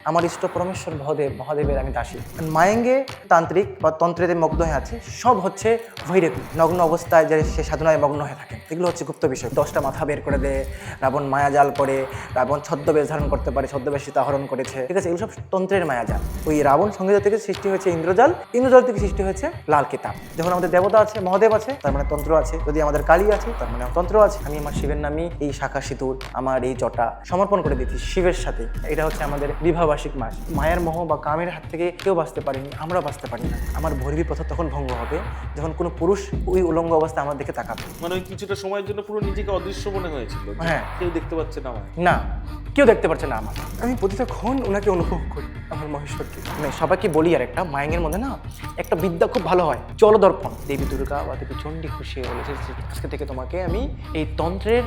আমার ইষ্ট পরমেশ্বর মহাদেবের আমি দাসী। মায়েঙ্গে তান্ত্রিক বা তন্ত্রেতে মগ্ন হয়ে আছে, সব হচ্ছে ভৈরবী। নগ্ন অবস্থায় যে সে সাধনায় মগ্ন হয়ে থাকে, এগুলো হচ্ছে গুপ্ত বিষয়। 10টা মাথা বের করে দেয়, রাবণ মায়াজাল করে, রাবণ ছদ্মবেশ ধারণ করতে পারে, ছদ্মবেশ সীতা হরণ করেছে, ঠিক আছে? এগুলো সব তন্ত্রের মায়াজাল। ওই রাবণ সংগীত থেকে সৃষ্টি হয়েছে ইন্দ্রজাল, ইন্দ্রজাল থেকে সৃষ্টি হয়েছে লাল কিতাব। যখন আমাদের দেবতা আছে, মহাদেব আছে, তার মানে তন্ত্র আছে। যদি আমাদের কালী আছে, তার মানে তন্ত্র আছে। আমি আমার শিবের নামই এই শাখা সিঁদুর, আমার এই জটা সমর্পণ করে দিচ্ছি শিবের সাথে। এটা হচ্ছে আমাদের বিবাহবার্ষিক মাস। মায়ের মোহ বা কামের হাত থেকে কেউ বাঁচতে পারেনি, আমরা বাঁচতে পারি না। আমার ভৈরবী প্রথা তখন ভঙ্গ হবে যখন কোনো পুরুষ ওই উলঙ্গ অবস্থায় আমার দিকে তাকাবে। মানে ওই কিছুটা সময়ের জন্য পুরো নিজেকে অদৃশ্য মনে হয়েছিল। হ্যাঁ, কেউ দেখতে পাচ্ছে না আমায়। না, কেউ দেখতে পাচ্ছে না আমার। আমি প্রতিটা ক্ষণ ওনাকে অনুভব করি, আমার মহেশ্বরকে। মানে সবাইকে বলি আর একটা, মায়ের মধ্যে না একটা বিদ্যা খুব ভালো হয়, জলদর্পণ। দেবী দুর্গা বা দেবী চণ্ডী খুশি হয়ে বলেছে, আজকে থেকে তোমাকে আমি এই তন্ত্রের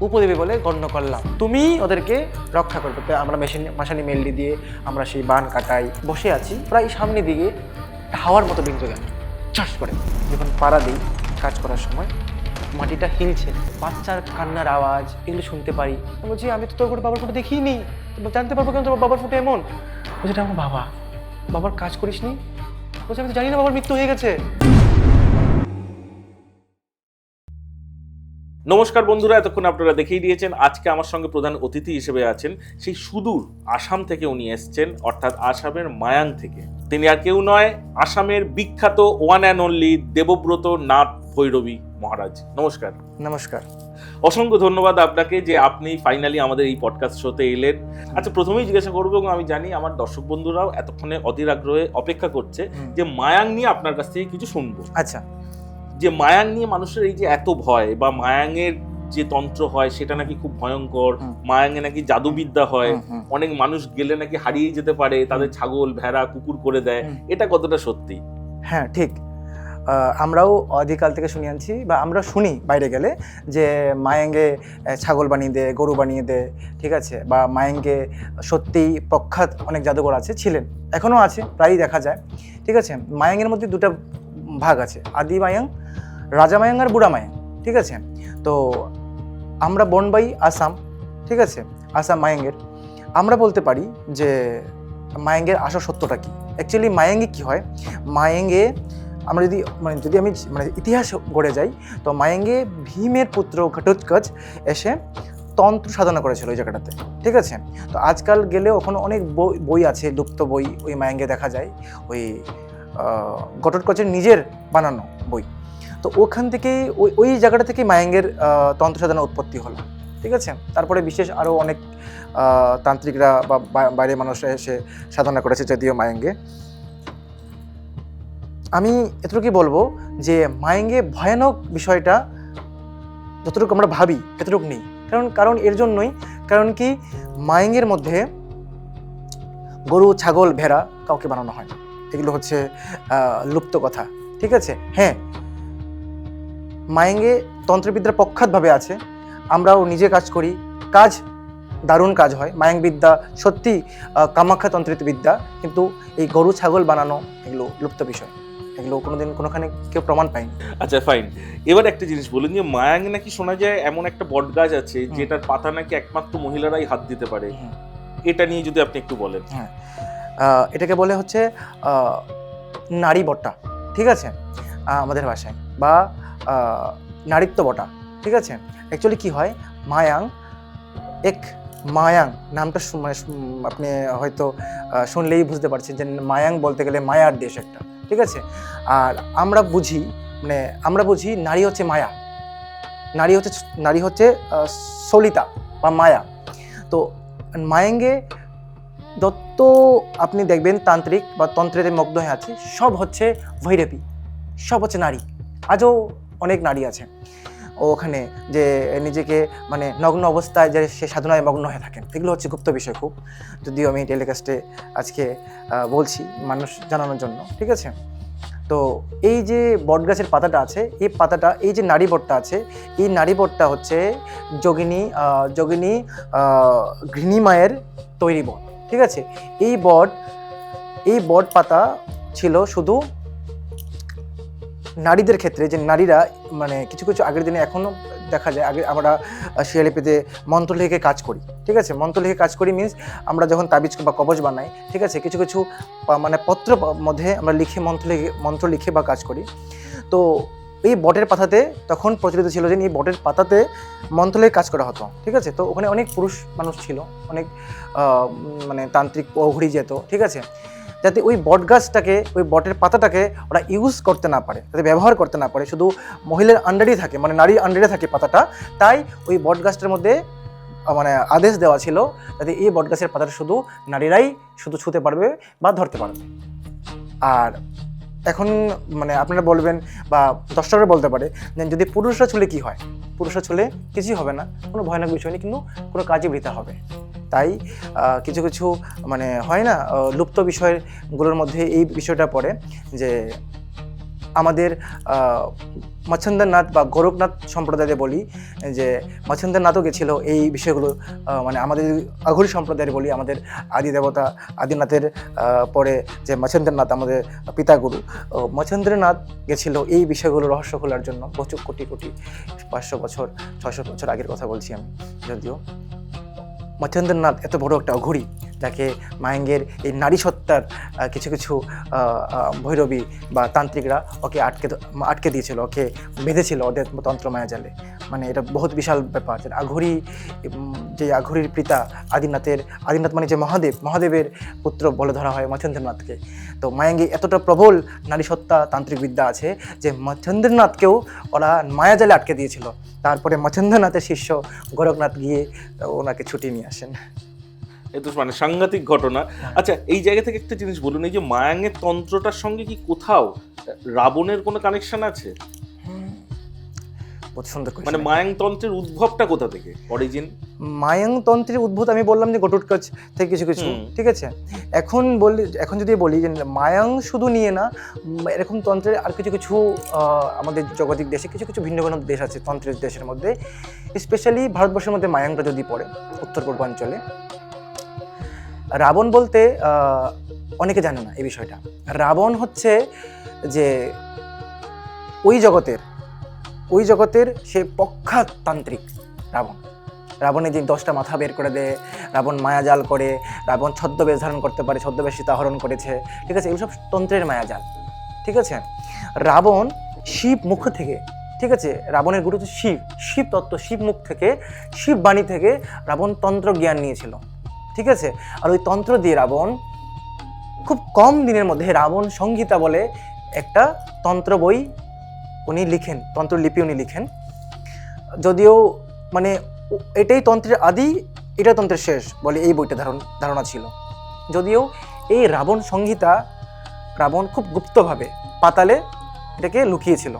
উপদেবী বলে গণ্য করলাম, তুমি ওদেরকে রক্ষা করবে। আমরা মাসানি মেল্লি দিয়ে আমরা সেই বান কাটাই, বসে আছি প্রায় সামনে দিকে হাওয়ার মতো বিন্দু গেল, চাষ করে যখন পাড়া দিই কাজ করার সময় মাটিটা হিলছে, বাচ্চার কান্নার আওয়াজ, এগুলো শুনতে পারি। আমি বলছি, আমি তো তোর করে বাবার ফুটে দেখিনি, জানতে পারবো কেন তোমার বাবার ফুটে এমন? বলছি, এটা আমার বাবা। বাবার কাজ করিস নি? বলছি, আমি তো জানি না বাবার মৃত্যু হয়ে গেছে। নমস্কার বন্ধুরা, এতক্ষণ আপনারা দেখেই দিয়েছেন। আজকে আমার সঙ্গে প্রধান অতিথি হিসেবে আছেন সেই সুদূর আসাম থেকে উনি এসছেন, অর্থাৎ আসামের মায়াং থেকে। তিনি আর কেউ নয়, আসামের বিখ্যাত one and only Debabrata Nath Bhairavi Maharaj. নমস্কার। নমস্কার। অসংখ্য ধন্যবাদ আপনাকে যে আপনি ফাইনালি আমাদের এই পডকাস্ট শোতে এলেন। আচ্ছা, প্রথমেই জিজ্ঞাসা করবো, এবং আমি জানি আমার দর্শক বন্ধুরাও এতক্ষণে অধীর আগ্রহে অপেক্ষা করছে যে মায়াং নিয়ে আপনার কাছ থেকে কিছু শুনবো। আচ্ছা, যে মায়াং নিয়ে মানুষের এই যে এত ভয়, বা মায়াংয়ের যে তন্ত্র হয় সেটা নাকি খুব ভয়ঙ্কর, মায়াংয়ে নাকি জাদুবিদ্যা হয়, অনেক মানুষ গেলে নাকি হারিয়ে যেতে পারে, তাদের ছাগল ভেড়া কুকুর করে দেয়, এটা কতটা সত্যি? হ্যাঁ, ঠিক। আমরাও অধিকাল থেকে শুনে আনছি, বা আমরা শুনি বাইরে গেলে যে মায়াঙ্গে ছাগল বানিয়ে দেয়, গরু বানিয়ে দেয়, ঠিক আছে? বা মায়াঙ্গে সত্যিই প্রখ্যাত অনেক জাদুঘর আছে, ছিলেন, এখনও আছে, প্রায়ই দেখা যায়, ঠিক আছে? মায়াঙ্গের মধ্যে দুটা ভাগ আছে, আদি মায়াং, রাজা মায়াং আর বুড়া মায়াং, ঠিক আছে? তো আমরা বনবাই আসাম, ঠিক আছে? আসাম মায়াঙ্গের আমরা বলতে পারি যে মায়াঙ্গের আসল সত্যটা কি। অ্যাকচুয়ালি মায়াঙ্গে কি হয়, মায়াঙ্গে আমরা যদি আমি ইতিহাস গড়ে যাই, তো মায়াঙ্গে ভীমের পুত্র ঘটোৎকচ এসে তন্ত্র সাধনা করেছিল ওই জায়গাটাতে, ঠিক আছে? তো আজকাল গেলেও ওখানে অনেক বই আছে, লুপ্ত বই ওই মায়াঙ্গে দেখা যায়, ওই ঘটোৎকচের নিজের বানানো বই। তো ওখান থেকেই ওই জায়গাটা থেকে মায়াঙ্গের তন্ত্র সাধনা উৎপত্তি হলো, ঠিক আছে? তারপরে বিশেষ আরও অনেক তান্ত্রিকরা বা বাইরের মানুষরা এসে সাধনা করেছে, যদিও মায়াঙ্গে। আমি এতটুকুই বলবো যে মায়াঙ্গে ভয়ানক বিষয়টা যতটুকু আমরা ভাবি এতটুকু নেই। কারণ এর জন্যই, কারণ কি মায়াঙ্গের মধ্যে গরু ছাগল ভেড়া কাউকে বানানো হয় না, এগুলো হচ্ছে লুপ্ত কথা, ঠিক আছে? হ্যাঁ, মায়াঙ্গে তন্ত্রবিদ্যা প্রখ্যাতভাবে আছে, আমরাও নিজে কাজ করি, কাজ দারুণ কাজ হয়। মায়াং বিদ্যা সত্যি কামাখ্যা তন্ত্রিত বিদ্যা, কিন্তু এই গরু ছাগল বানানো এগুলো লুপ্ত বিষয়, এগুলো কোনোদিন কোনোখানে কেউ প্রমাণ পায়নি। আচ্ছা, ফাইন। এবার একটা জিনিস বলুন, যে মায়াঙ্গে নাকি শোনা যায় এমন একটা বট গাছ আছে যেটার পাতা নাকি একমাত্র মহিলারাই হাত দিতে পারে, এটা নিয়ে যদি আপনি একটু বলেন। হ্যাঁ, এটাকে বলে হচ্ছে নারী বটা, ঠিক আছে? আমাদের ভাষায়, বা নারীত্ব বটা, ঠিক আছে? অ্যাকচুয়ালি কি হয়, মায়াং মায়াং নামটা আপনি হয়তো শুনলেই বুঝতে পারছেন যে মায়াং বলতে গেলে মায়ার দেশ একটা, ঠিক আছে? আর আমরা বুঝি নারী হচ্ছে মায়া, নারী হচ্ছে সলিতা বা মায়া। তো মায়াঙ্গে যত আপনি দেখবেন তান্ত্রিক বা তন্ত্রেতে মগ্ন হয়ে আছে, সব হচ্ছে ভৈরবী, সব হচ্ছে নারী। আজও অনেক নারী আছে ওখানে যে নিজেকে নগ্ন অবস্থায় যে সে সাধনায় মগ্ন হয়ে থাকেন, এগুলো হচ্ছে গুপ্ত বিষয় খুব, যদিও আমি টেলিকাস্টে আজকে বলছি মানুষ জানানোর জন্য, ঠিক আছে? তো এই যে বটগাছের পাতাটা আছে, এই পাতাটা, এই যে নারী বটটা আছে, এই নারী বটটা হচ্ছে যোগিনী গৃহিণী মায়ের তৈরি বট, ঠিক আছে? এই বট পাতা ছিল শুধু নারীদের ক্ষেত্রে, যে নারীরা কিছু আগের দিনে এখনো দেখা যায় আগে আমরা শিলালিপিতে মন্ত্র লিখে কাজ করি, ঠিক আছে। মন্ত্র লিখে কাজ করি মিনস আমরা যখন তাবিজ বা কবচ বানাই, ঠিক আছে, কিছু কিছু মানে পত্র মধ্যে আমরা লিখে মন্ত্র লিখে বা কাজ করি। তো এই বটের পাতাতে তখন প্রচলিত ছিল যে এই বটের পাতাতে মন্ত্র লিখে কাজ করা হতো, ঠিক আছে। তো ওখানে অনেক পুরুষ মানুষ ছিল, অনেক মানে তান্ত্রিক অঘুরি যেত, ঠিক আছে, যাতে ওই বট গাছটাকে, ওই বটের পাতাটাকে ওরা ইউজ করতে না পারে, যাতে ব্যবহার করতে না পারে, শুধু মহিলার আন্ডারেই থাকে, মানে নারীর আন্ডারে থাকে পাতাটা। তাই ওই বট গাছটার মধ্যে মানে আদেশ দেওয়া ছিল যাতে এই বট গাছের পাতাটা শুধু নারীরাই শুধু ছুঁতে পারবে বা ধরতে পারবে। আর এখন মানে আপনারা বলবেন বা দর্শকরা বলতে পারে যে যদি পুরুষরা ছুলে কি হয়, পুরুষরা ছুলে কিছুই হবে না, কোনো ভয়ানক বিষয় নেই, কিন্তু কোনো কাজে বৃথা হবে। তাই কিছু কিছু মানে হয় না লুপ্ত বিষয়গুলোর মধ্যে এই বিষয়টা পড়ে যে আমাদের মচ্ছন্দ্রনাথ বা গোরখনাথ সম্প্রদায়ে বলি যে মচ্ছন্দ্রনাথও গেছিল এই বিষয়গুলো, মানে আমাদের আঘুরি সম্প্রদায়ের বলি আমাদের আদি দেবতা আদিনাথের পরে যে মচ্ছন্দ্রনাথ আমাদের পিতাগুরু, মচ্ছন্দ্রনাথ গেছিল এই বিষয়গুলো রহস্য খোলার জন্য। প্রচুর কোটি কোটি 500 বছর 600 বছর আগের কথা বলছি আমি। যদিও মচ্ছন্দ্রনাথ এত বড় একটা অঘুরি যাকে মায়াঙ্গের এই নারী সত্তার কিছু কিছু ভৈরবী বা তান্ত্রিকরা ওকে আটকে দিয়েছিল, ওকে বেঁধেছিল ওদের তন্ত্র মায়াজালে। মানে এটা বহুত বিশাল ব্যাপার। আঘুরি যে আঘুরির পিতা আদিনাথ মানে যে মহাদেবের পুত্র বলে ধরা হয় মচ্ছন্দ্রনাথকে। তো মায়াঙ্গে এতটা প্রবল নারী সত্তা তান্ত্রিক বিদ্যা আছে যে মচ্ছন্দ্রনাথকেও ওরা মায়াজালে আটকে দিয়েছিল। তারপরে মচ্ছন্দ্রনাথের শিষ্য গোরখনাথ গিয়ে ওনাকে ছুটিয়ে নিয়ে আসেন। এ তো মানে সাংঘাতিক ঘটনা। আচ্ছা, এই জায়গা থেকে একটা জিনিস বলুন, এই যে মায়াঙ্গের তন্ত্রটার সঙ্গে কি কোথাও রাবণের কোনো কানেকশন আছে? মানে মায়াং তন্ত্রের উদ্ভবটা কোথা থেকে, অরিজিন? মায়াং তন্ত্রের উদ্ভব আমি বললাম যে ঘটোৎকচ থেকে কিছু কিছু, ঠিক আছে। এখন যদি বলি যে মায়াং শুধু নিয়ে না, এরকম তন্ত্রের আর কিছু কিছু আমাদের জগতিক দেশে কিছু কিছু ভিন্ন ভিন্ন দেশ আছে তন্ত্রের দেশের মধ্যে। স্পেশালি ভারতবর্ষের মধ্যে মায়াংটা যদি পড়ে উত্তর পূর্বাঞ্চলে। রাবণ বলতে অনেকে জানে না এই বিষয়টা। রাবণ হচ্ছে যে ওই জগতের সে প্রখ্যাত তান্ত্রিক রাবণের যে 10টা মাথা বের করে দেয়, রাবণ মায়াজাল করে, রাবণ ছদ্মবেশ ধারণ করতে পারে, ছদ্মবেশ সীতাহরণ করেছে, ঠিক আছে, এগুলো সব তন্ত্রের মায়াজাল, ঠিক আছে। রাবণ শিব মুখ থেকে, ঠিক আছে, রাবণের গুরু হচ্ছে শিব তত্ত্ব, শিব মুখ থেকে, শিব বাণী থেকে রাবণ তন্ত্র জ্ঞান নিয়েছিল, ঠিক আছে। আর ওই তন্ত্র দিয়ে রাবণ খুব কম দিনের মধ্যে রাবণ সংহিতা বলে একটা তন্ত্র বই উনি লিখেন, তন্ত্রলিপি উনি লিখেন। যদিও মানে এটাই তন্ত্রের আদি, এটা তন্ত্রের শেষ বলে এই বইটা ধারণা ছিল। যদিও এই রাবণ সংহিতা রাবণ খুব গুপ্তভাবে পাতালে এটাকে লুকিয়েছিল,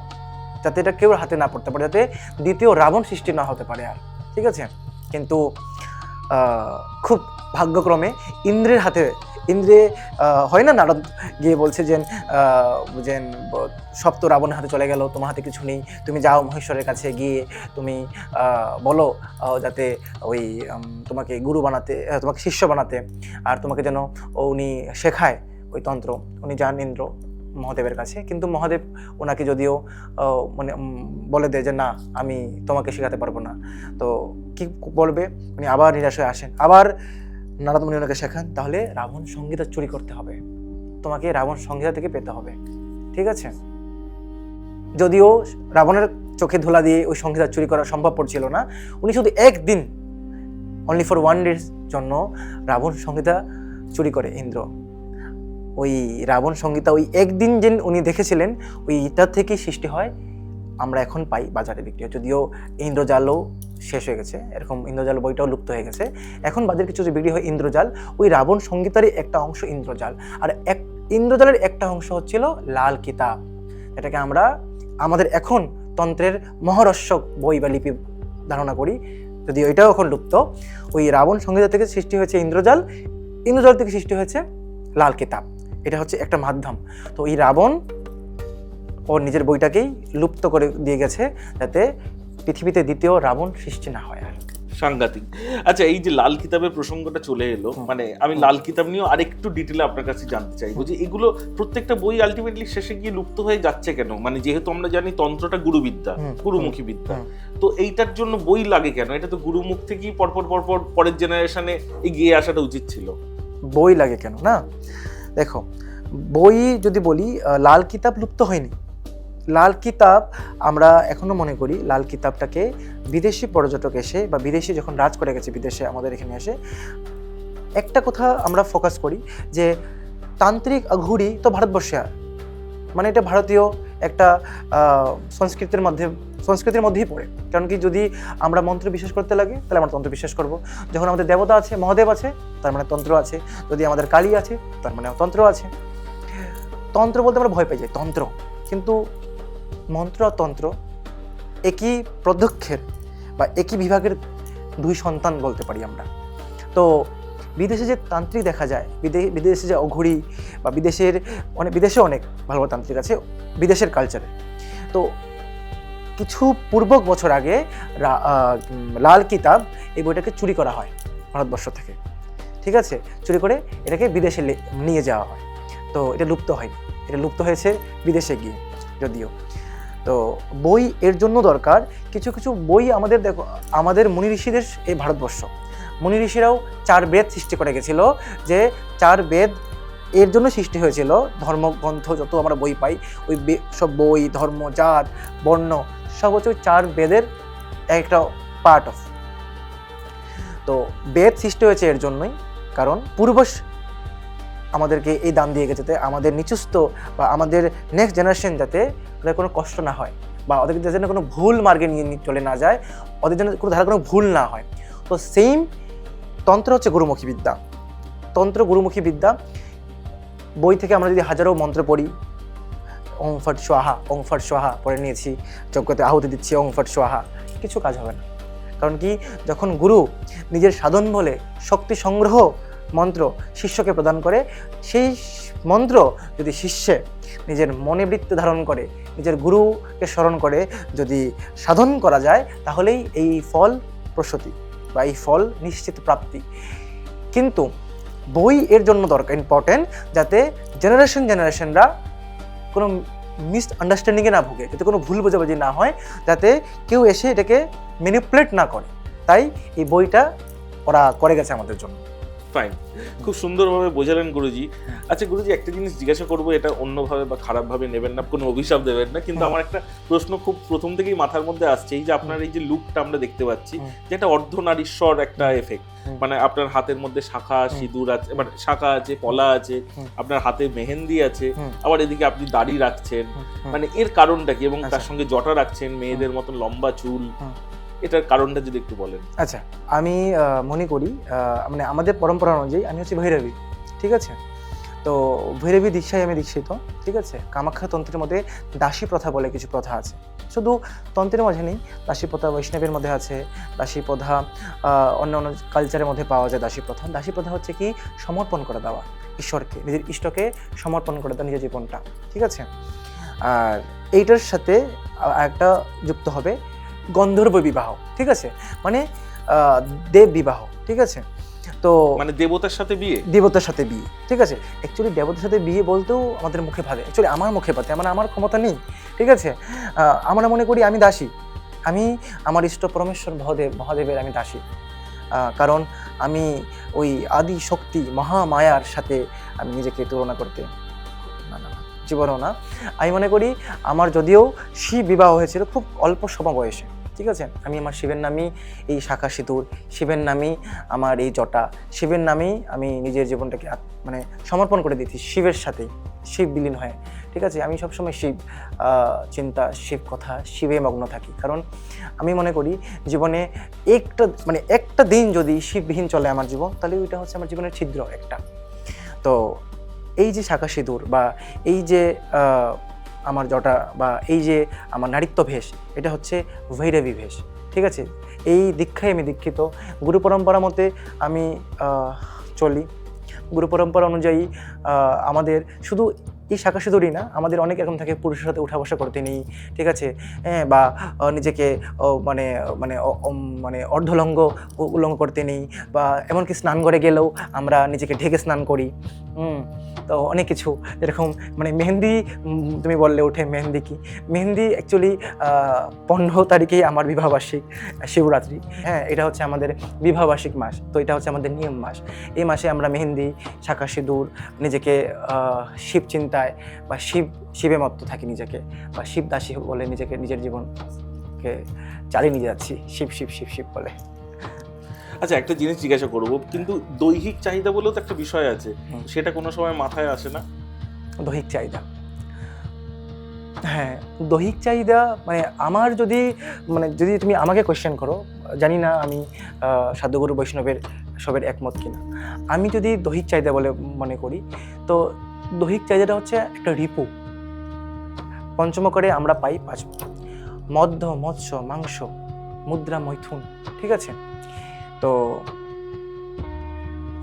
যাতে এটা কেউ হাতে না পড়তে পারে, যাতে দ্বিতীয় রাবণ সৃষ্টি না হতে পারে আর, ঠিক আছে। কিন্তু খুব ভাগ্যক্রমে ইন্দ্রে হয় না, নারদ গিয়ে বলছে যে সব তো রাবণের হাতে চলে গেল, তোমার হাতে কিছু নেই, তুমি যাও মহেশ্বরের কাছে গিয়ে তুমি বলো যাতে ওই তোমাকে গুরু বানাতে, তোমাকে শিষ্য বানাতে, আর তোমাকে যেন উনি শেখায় ওই তন্ত্র। উনি যান ইন্দ্র মহাদেবের কাছে, কিন্তু মহাদেব ওনাকে যদিও মানে বলে দেয় যে না, আমি তোমাকে শেখাতে পারবো না। তো কি বলবে, উনি আবার নিরাশ হয়ে আসেন, আবার নারদ মুনি ওনাকে শেখান, তাহলে রাবণ সংহিতা চুরি করতে হবে, তোমাকে রাবণ সংহিতা থেকে পেতে হবে, ঠিক আছে। যদিও রাবণের চোখে ধুলা দিয়ে ওই সংহিতা চুরি করা সম্ভব পড়ছিল না, উনি শুধু একদিন, অনলি ফর 1 ডে জন্য রাবণ সংহিতা চুরি করে ইন্দ্র। ওই রাবণ সংহিতা ওই একদিন যে উনি দেখেছিলেন, ওইটা থেকে সৃষ্টি হয়, আমরা এখন পাই বাজারে বিক্রি হয়। যদিও ইন্দ্রজালও শেষ হয়ে গেছে, এরকম ইন্দ্রজাল বইটাও লুপ্ত হয়ে গেছে, এখন বাজারে কিছু যে বিক্রি হয় ইন্দ্রজাল, ওই রাবণ সংহিতারই একটা অংশ ইন্দ্রজাল। আর ইন্দ্রজালের একটা অংশ হচ্ছিল লাল কিতাব, এটাকে আমরা আমাদের এখন তন্ত্রের মহারস্যক বই বা লিপি ধারণা করি, যদিও এটাও এখন লুপ্ত। ওই রাবণ সংহিতা থেকে সৃষ্টি হয়েছে ইন্দ্রজাল থেকে সৃষ্টি হয়েছে লাল কিতাব, এটা হচ্ছে একটা মাধ্যম। তো এই রাবণ ওর নিজের বইটাকেই লুপ্ত করে দিয়ে গেছে, যাতে পৃথিবীতে দ্বিতীয় রাবণ সৃষ্টি না হয় আর। সাংঘাতিক। আচ্ছা, এই যে লাল কিতাবের প্রসঙ্গটা চলে এলো, মানে আমি লাল কিতাব নিয়েও আরেকটু ডিটেলে আপনার কাছে জানতে চাইবো যে এগুলো প্রত্যেকটা বই আলটিমেটলি শেষে গিয়ে লুপ্ত হয়ে যাচ্ছে কেন? মানে যেহেতু আমরা জানি তন্ত্রটা গুরুবিদ্যা, গুরুমুখী বিদ্যা, তো এইটার জন্য বই লাগে কেন? এটা তো গুরুমুখ থেকেই পরপর পরের জেনারেশনে এগিয়ে আসাটা উচিত ছিল। বই লাগে কেন না, দেখো বই যদি বলি, লাল কিতাব লুপ্ত হয়নি। লাল কিতাব আমরা এখনো মনে করি লাল কিতাবটাকে বিদেশি পর্যটক এসে বা বিদেশি যখন রাজ করে গেছে বিদেশে আমাদের এখানে এসে একটা কথা আমরা ফোকাস করি যে তান্ত্রিক আঘুড়ি তো ভারতবর্ষে আর, মানে এটা ভারতীয় একটা সংস্কৃতির মধ্যেই পড়ে। কারণ কি, যদি আমরা মন্ত্র বিশ্বাস করতে লাগে তাহলে আমরা তন্ত্র বিশ্বাস করব। যখন আমাদের দেবতা আছে, মহাদেব আছে, তার মানে তন্ত্র আছে। যদি আমাদের কালী আছে, তার মানে তন্ত্র আছে। তন্ত্র বলতে আমরা ভয় পাই যাই, তন্ত্র। কিন্তু মন্ত্র আর তন্ত্র একই পদক্ষেপ বা একই বিভাগের দুই সন্তান বলতে পারি আমরা। তো বিদেশে যে তান্ত্রিক দেখা যায়, বিদেশে যে অঘুড়ি বা বিদেশে অনেক ভালো ভালো তান্ত্রিক আছে বিদেশের কালচারে। তো কিছু পূর্বক বছর আগে লাল কিতাব এই বইটাকে চুরি করা হয় ভারতবর্ষ থেকে, ঠিক আছে? চুরি করে এটাকে বিদেশে নিয়ে যাওয়া হয়। তো এটা লুপ্ত হয়নি, এটা লুপ্ত হয়েছে বিদেশে গিয়ে যদিও। তো বই এর জন্য দরকার। কিছু কিছু বই আমাদের, দেখো আমাদের মুনি ঋষিদের, এই ভারতবর্ষ মুনি ঋষিরাও 4 বেদ সৃষ্টি করে গেছিল, যে 4 বেদ এর জন্য সৃষ্টি হয়েছিল। ধর্মগ্রন্থ যত আমরা বই পাই, ওই সব বই, ধর্ম, জাত, বর্ণ সব হচ্ছে ওই 4 বেদের একটা পার্ট অফ। তো বেদ সৃষ্টি হয়েছে এর জন্যই, কারণ পূর্বজ আমাদেরকে এই দান দিয়ে গেছে, যাতে আমাদের নিচস্থ বা আমাদের নেক্সট জেনারেশন যাতে ওদের কোনো কষ্ট না হয়, বা ওদেরকে যাতে কোনো ভুল মার্গে নিয়ে চলে না যায়, ওদের যেন কোনো ধারা কোনো ভুল না হয়। তো সেম তন্ত্র হচ্ছে গুরুমুখী বিদ্যা। তন্ত্র গুরুমুখী বিদ্যা। বই থেকে আমরা যদি হাজারো মন্ত্র পড়ি, ওং ফট স্বাহা পড়ে নিয়েছি, যজ্ঞতে আহুতি দিচ্ছি ওং ফট স্বাহা, কিছু কাজ হবে না। কারণ কি, যখন গুরু নিজের সাধন বলে শক্তি সংগ্রহ মন্ত্র শিষ্যকে প্রদান করে, সেই মন্ত্র যদি শিষ্যে নিজের মনে বৃত্তি ধারণ করে, নিজের গুরুকে স্মরণ করে যদি সাধন করা যায়, তাহলেই এই ফল প্রসূতি বা এই ফল নিশ্চিত প্রাপ্তি। কিন্তু বই এর জন্য দরকার, ইম্পর্টেন্ট, যাতে জেনারেশনরা কোনো মিসআন্ডারস্ট্যান্ডিংয়ে না ভুগে, যাতে কোনো ভুল বোঝাবুঝি না হয়, যাতে কেউ এসে এটাকে ম্যানিপুলেট না করে। তাই এই বইটা ওরা করে গেছে আমাদের জন্য। ফাইন, খুব সুন্দরভাবে বোঝালেন গুরুজি। আচ্ছা গুরুজি, একটা জিনিস জিজ্ঞাসা করবো, এটা অন্যভাবে বা খারাপভাবে নেবেন না, কোনো অভিশাপ দেবেন না, কিন্তু আমার একটা প্রশ্ন খুব প্রথম থেকেই মাথার মধ্যে আসছে। এই যে আপনার এই যে লুকটা আমরা দেখতে পাচ্ছি, যে একটা অর্ধনারীশ্বর একটা এফেক্ট, মানে আপনার হাতের মধ্যে শাখা সিঁদুর আছে, মানে শাখা আছে, পলা আছে, আপনার হাতে মেহেন্দি আছে, আবার এদিকে আপনি দাড়ি রাখছেন, মানে এর কারণটা কি? এবং তার সঙ্গে জটা রাখছেন, মেয়েদের মতন লম্বা চুল, এটার কারণটা যদি একটু বলেন। আচ্ছা, আমি মনে করি, মানে আমাদের পরম্পরা অনুযায়ী আমি হচ্ছে ভৈরবী, ঠিক আছে? তো ভৈরবী দীক্ষায় আমি দীক্ষিত, ঠিক আছে? কামাখ্যা তন্ত্রের মধ্যে দাসী প্রথা বলে কিছু প্রথা আছে। শুধু তন্ত্রের মাঝে নেই, দাসী প্রথা বৈষ্ণবের মধ্যে আছে, দাসী প্রথা অন্য অন্য কালচারের মধ্যে পাওয়া যায়। দাসী প্রথা হচ্ছে কি, সমর্পণ করে দেওয়া ঈশ্বরকে, নিজের ইষ্টকে সমর্পণ করে দেওয়া নিজের জীবনটা, ঠিক আছে? আর এইটার সাথে একটা যুক্ত হবে গন্ধর্ব বিবাহ, ঠিক আছে? মানে দেব বিবাহ, ঠিক আছে? তো মানে দেবতার সাথে বিয়ে, ঠিক আছে? অ্যাকচুয়ালি দেবতার সাথে বিয়ে বলতেও আমাদের মুখে ভাবে, অ্যাকচুয়ালি আমার মুখে পাতে, মানে আমার ক্ষমতা নেই, ঠিক আছে? আমরা মনে করি আমি দাসী, আমি আমার ইষ্ট পরমেশ্বর মহাদেবের আমি দাসী, কারণ আমি ওই আদি শক্তি মহামায়ার সাথে আমি নিজেকে তুলনা করতে না, জীবনও না। আমি মনে করি আমার যদিও শিব বিবাহ হয়েছিল খুব অল্প সময় বয়সে, ঠিক আছে? আমি আমার শিবের নামই এই শাখা সিঁদুর, শিবের নামই আমার এই জটা, শিবের নামেই আমি নিজের জীবনটাকে মানে সমর্পণ করে দিয়েছি শিবের সাথেই, শিব বিলীন হয়ে, ঠিক আছে? আমি সবসময় শিব চিন্তা, শিব কথা, শিবে মগ্ন থাকি। কারণ আমি মনে করি জীবনে একটা দিন যদি শিববিহীন চলে আমার জীবন, তাহলে ওইটা হচ্ছে আমার জীবনের ছিদ্র একটা। তো এই যে শাখা সিঁদুর বা এই যে আমার জটা বা এই যে আমার নারীত্ব ভেষ, এটা হচ্ছে ভৈরবী ভেষ, ঠিক আছে? এই দীক্ষায় আমি দীক্ষিত, গুরু পরম্পরা মতে আমি চলি। গুরু পরম্পরা অনুযায়ী আমাদের শুধু এই শাখা সিঁদুরই না, আমাদের অনেক এরকম থাকে পুরুষের সাথে উঠা বসা করতে নেই, ঠিক আছে, হ্যাঁ, বা নিজেকে মানে মানে মানে অর্ধলঙ্গ উলঙ্গ করতে নেই, বা এমনকি স্নান করে গেলেও আমরা নিজেকে ঢেকে স্নান করি। তো অনেক কিছু এরকম, মানে মেহেন্দি, তুমি বললে ওঠে মেহেন্দি কি, মেহেন্দি অ্যাকচুয়ালি 15 তারিখেই আমার বিবাহবার্ষিক, শিবরাত্রি, হ্যাঁ, এটা হচ্ছে আমাদের বিবাহবার্ষিক মাস, তো এটা হচ্ছে আমাদের নিয়ম মাস। এই মাসে আমরা মেহেন্দি, শাঁখা সিঁদুর, নিজেকে শিব চিন্তায় বা শিবে মত্ত থাকি নিজেকে, বা শিব দাসী বলে নিজেকে, নিজের জীবনকে চালিয়ে নিয়ে যাচ্ছি শিব শিব শিব শিব বলে। আচ্ছা, একটা জিনিস জিজ্ঞাসা করবো, কিন্তু দৈহিক চাহিদা বলেও তো একটা বিষয় আছে, সেটা কোনো সময় মাথায় আসে না? দৈহিক চাহিদা, হ্যাঁ, দৈহিক চাহিদা মানে আমার যদি, মানে যদি তুমি আমাকে কোয়েশ্চেন করো, জানি না আমি সাধুগুরু বৈষ্ণবের সবের একমত কিনা, আমি যদি দৈহিক চাহিদা বলে মনে করি, তো দৈহিক চাহিদাটা হচ্ছে একটা রিপু। পঞ্চমকরে আমরা পাই 5, মধ্য, মৎস্য, মাংস, মুদ্রা, মৈথুন, ঠিক আছে। তো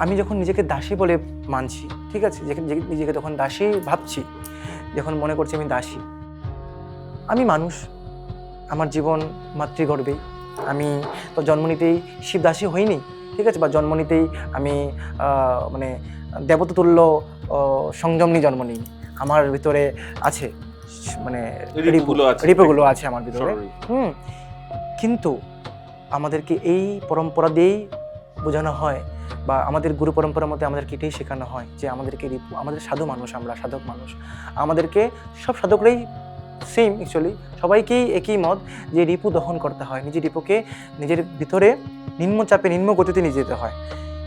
আমি যখন নিজেকে দাসী বলে মানছি, ঠিক আছে, নিজেকে তখন দাসী ভাবছি, যখন মনে করছি আমি দাসী, আমি মানুষ, আমার জীবন মাতৃগর্ভেই, আমি তো জন্ম নিতেই শিবদাসী হইনি, ঠিক আছে, বা জন্ম নিতেই আমি মানে দেবতাতুল্য সংযম নিয়ে জন্ম নিই, আমার ভিতরে আছে মানে রিপুগুলো আছে আমার ভিতরে। কিন্তু আমাদেরকে এই পরম্পরা দিয়েই বোঝানো হয়, বা আমাদের গুরু পরম্পরার মধ্যে আমাদেরকে এটাই শেখানো হয় যে আমাদেরকে রিপু, আমাদের সাধু মানুষ, আমরা সাধক মানুষ, আমাদেরকে সব সাধকরাই সেম, অ্যাকচুয়ালি সবাইকেই একই মত যে রিপু দহন করতে হয়, নিজের রিপুকে নিজের ভিতরে নিম্নচাপে নিম্ন গতিতে নিয়ে যেতে হয়।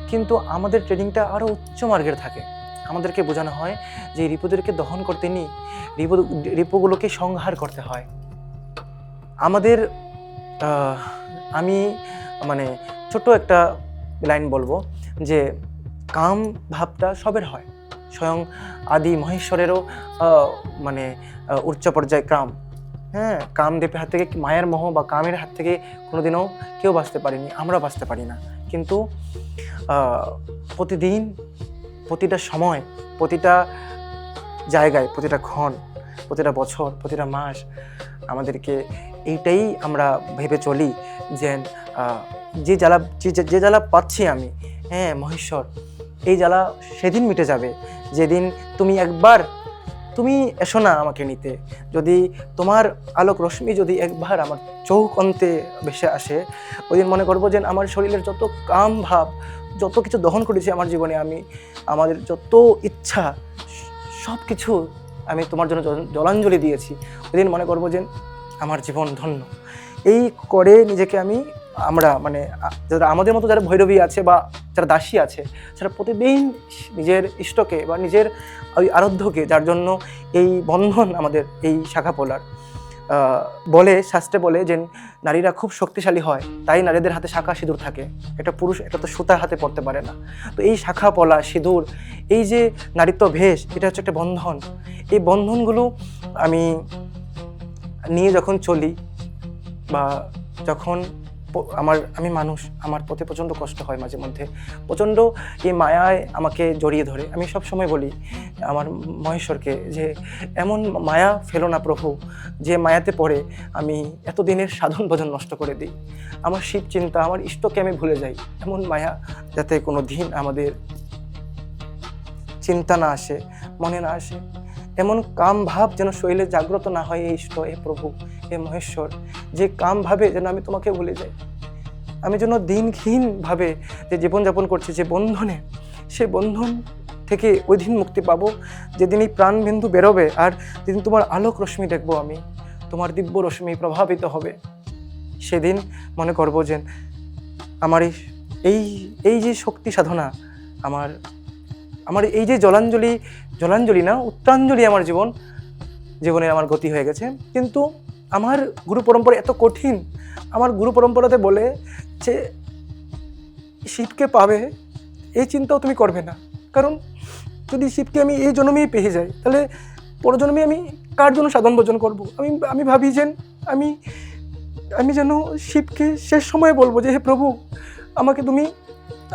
কিন্তু আমাদের ট্রেনিংটা আরও উচ্চ মার্গের থাকে, আমাদেরকে বোঝানো হয় যে রিপুদেরকে দহন করতে নিই, রিপুগুলোকে সংহার করতে হয়। আমাদের আমি মানে ছোট একটা লাইন বলবো যে কাম ভাবটা সবের হয়, স্বয়ং আদি মহেশ্বরেরও মানে উচ্চ পর্যায়ে কাম, হ্যাঁ, কামদেবের হাত থেকে, মায়ের মোহ বা কামের হাত থেকে কোনোদিনও কেউ বাঁচতে পারেনি, আমরা বাঁচতে পারি না। কিন্তু প্রতিদিন, প্রতিটা সময়, প্রতিটা জায়গায়, প্রতিটা ক্ষণ, প্রতিটা বছর, প্রতিটা মাস আমাদেরকে এইটাই আমরা ভেবে চলি যে যে জ্বালা পাচ্ছি আমি, হ্যাঁ মহেশ্বর, এই জ্বালা সেদিন মিটে যাবে যেদিন তুমি একবার তুমি এসো না আমাকে নিতে, যদি তোমার আলোক রশ্মি যদি একবার আমার চোখ অন্তে ভেসে আসে, ওই দিন মনে করবো যে আমার শরীরের যত কাম ভাব, যত কিছু দহন করেছি আমার জীবনে, আমি আমাদের যত ইচ্ছা সব কিছু আমি তোমার জন্য জলাঞ্জলি দিয়েছি, ওই দিন মনে করবো যে আমার জীবন ধন্য। এই করে নিজেকে আমরা মানে যারা আমাদের মতো যারা ভৈরবী আছে বা যারা দাসী আছে, যারা প্রতিদিন নিজের ইষ্টকে বা নিজের ওই আরাধ্যকে, যার জন্য এই বন্ধন আমাদের এই শাখা পোলার, বলে শাস্ত্রে বলে যে নারীরা খুব শক্তিশালী হয়, তাই নারীদের হাতে শাখা সিঁদুর থাকে, একটা পুরুষ এটা তো সুতা হাতে পড়তে পারে না। তো এই শাখা পলা সিঁদুর, এই যে নারীত্ব ভেষ, এটা হচ্ছে একটা বন্ধন। এই বন্ধনগুলো আমি নিয়ে যখন চলি, বা যখন আমি মানুষ, আমার পথে প্রচণ্ড কষ্ট হয়, মাঝে মধ্যে প্রচণ্ড এই মায়ায় আমাকে জড়িয়ে ধরে। আমি সব সময় বলি আমার মহেশ্বরকে যে এমন মায়া ফেলো না প্রভু, যে মায়াতে পড়ে আমি এতদিনের সাধন ভজন নষ্ট করে দিই, আমার শিব চিন্তা, আমার ইষ্টকে আমি ভুলে যাই। এমন মায়া যাতে কোনো দিন আমাদের চিন্তা না আসে, মনে না আসে, এমন কাম ভাব যেন শরীরে জাগ্রত না হয়। এই ইষ্ট, এ প্রভু, এ মহেশ্বর, যে কাম ভাবে যেন আমি তোমাকে ভুলে যাই, আমি যেন দিনহীনভাবে যে জীবনযাপন করছি, যে বন্ধনে, সে বন্ধন থেকে ওই দিন মুক্তি পাবো যেদিন এই প্রাণবিন্দু বেরোবে, আর যেদিন তোমার আলোক রশ্মি দেখবো আমি, তোমার দিব্য রশ্মি প্রভাবিত হবে, সেদিন মনে করবো যে আমার এই যে শক্তি সাধনা, আমার এই যে জলাঞ্জলি না, উত্তরাঞ্জলি আমার জীবনে আমার গতি হয়ে গেছে। কিন্তু আমার গুরু পরম্পরা এত কঠিন, আমার গুরু পরম্পরাতে বলে যে শিবকে পাবে এই চিন্তাও তুমি করবে না, কারণ যদি শিবকে আমি এই জন্মেই পেয়ে যাই, তাহলে পরজন্মে আমি কার জন্য সাধন ভজন করবো? আমি ভাবি যে আমি যেন শিবকে শেষ সময়ে বলবো যে হে প্রভু, আমাকে তুমি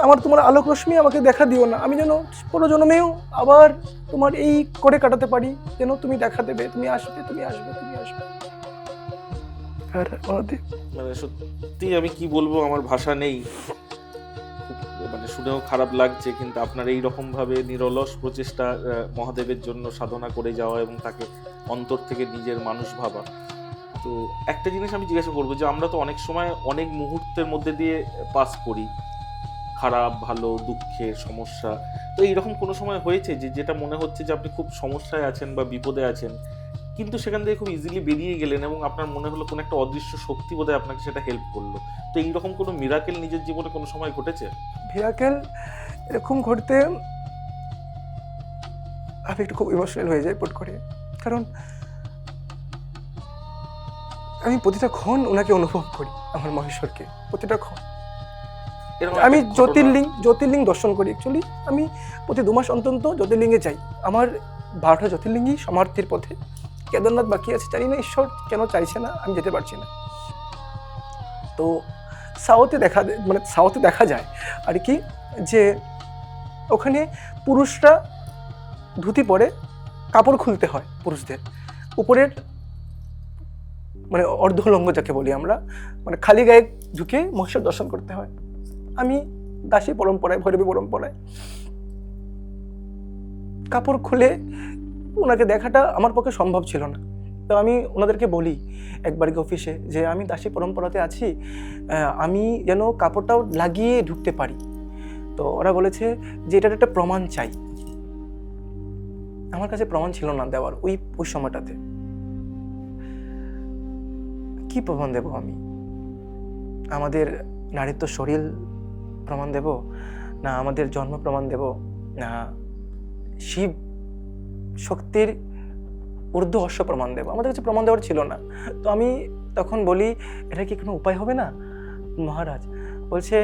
আমার তোমার আলোক রশ্মি আমাকে দেখা দিও না, আমি যেন পরজন্মেও আবার তোমার এই করে কাটাতে পারি, যেন তুমি দেখা দেবে, তুমি আসবে, তুমি আসবে, তুমি আসবে। আর আমাদের মানে সত্যি আমি কি বলবো, আমার ভাষা নেই। খুব মানে শুনেও খারাপ লাগছে, কিন্তু আপনার এই রকম ভাবে নিরলস প্রচেষ্টা মহাদেবের জন্য সাধনা করে যাওয়া এবং তাকে অন্তর থেকে নিজের মানুষ ভাবা। তো একটা জিনিস আমি জিজ্ঞাসা করবো, যে আমরা তো অনেক সময় অনেক মুহূর্তের মধ্যে দিয়ে পাস করি, খারাপ ভালো দুঃখের সমস্যা, তো এইরকম কোনো সময় হয়েছে যে যেটা মনে হচ্ছে যে আপনি খুব সমস্যায় আছেন বা বিপদে আছেন, কিন্তু সেখান থেকে খুব ইজিলি বেরিয়ে গেলেন এবং আপনার মনে হলো কোনো একটা অদৃশ্য শক্তি বোধহয় আপনাকে সেটা হেল্প করলো? তো এইরকম কোনো মিরাকেল নিজের জীবনে কোনো সময় ঘটেছে? মিরাকেল এরকম ঘটতে আমি একটু খুব ইমোশনাল হয়ে যাই পট করে, কারণ আমি প্রতিটা ক্ষণ ওনাকে অনুভব করি, আমার মহেশ্বরকে প্রতিটা ক্ষণ। এরকম আমি একটা ঘটনা- জ্যোতির্লিং দর্শন করি। অ্যাকচুয়ালি আমি প্রতি 2 মাস অন্তর জ্যোতির্লিঙ্গে যাই। আমার 12টা জ্যোতির্লিঙ্গই সমাপ্তির পথে, কেদারনাথ বাকি আছে। জানি না ঈশ্বর কেন চাইছে না, আমি যেতে পারছি না। তো সাউথে দেখা যায় আর কি, যে ওখানে পুরুষরা ধুতি পরে, কাপড় খুলতে হয় পুরুষদের, উপরের মানে অর্ধলঙ্গ যাকে বলি আমরা, মানে খালি গায়ে ঢুকে মহেশ্বর দর্শন করতে হয়। আমি দাসী পরম্পরায়, ভৈরবী পরম্পরায় কাপড় খুলে ওনাকে দেখাটা আমার পক্ষে সম্ভব ছিল না। তো আমি ওনাদেরকে বলি একবার অফিসে যে আমি দাসী পরম্পরাতে আছি, আমি যেন কাপড়টাও লাগিয়ে ঢুকতে পারি। তো ওরা বলেছে যে এটার একটা প্রমাণ চাই। আমার কাছে প্রমাণ ছিল না দেওয়ার ওই সময়টাতে। কি প্রমাণ দেব আমি? আমাদের নারীত্ব শরীর প্রমাণ দেব, না আমাদের জন্ম প্রমাণ দেব, না শিব শক্তির ঊর্ধ্ব অশ্ব প্রমাণ দেব? আমাদের কাছে প্রমাণ দেওয়ার ছিল না। তো আমি তখন বলি, এটা কি কোনো উপায় হবে না মহারাজ? বলছে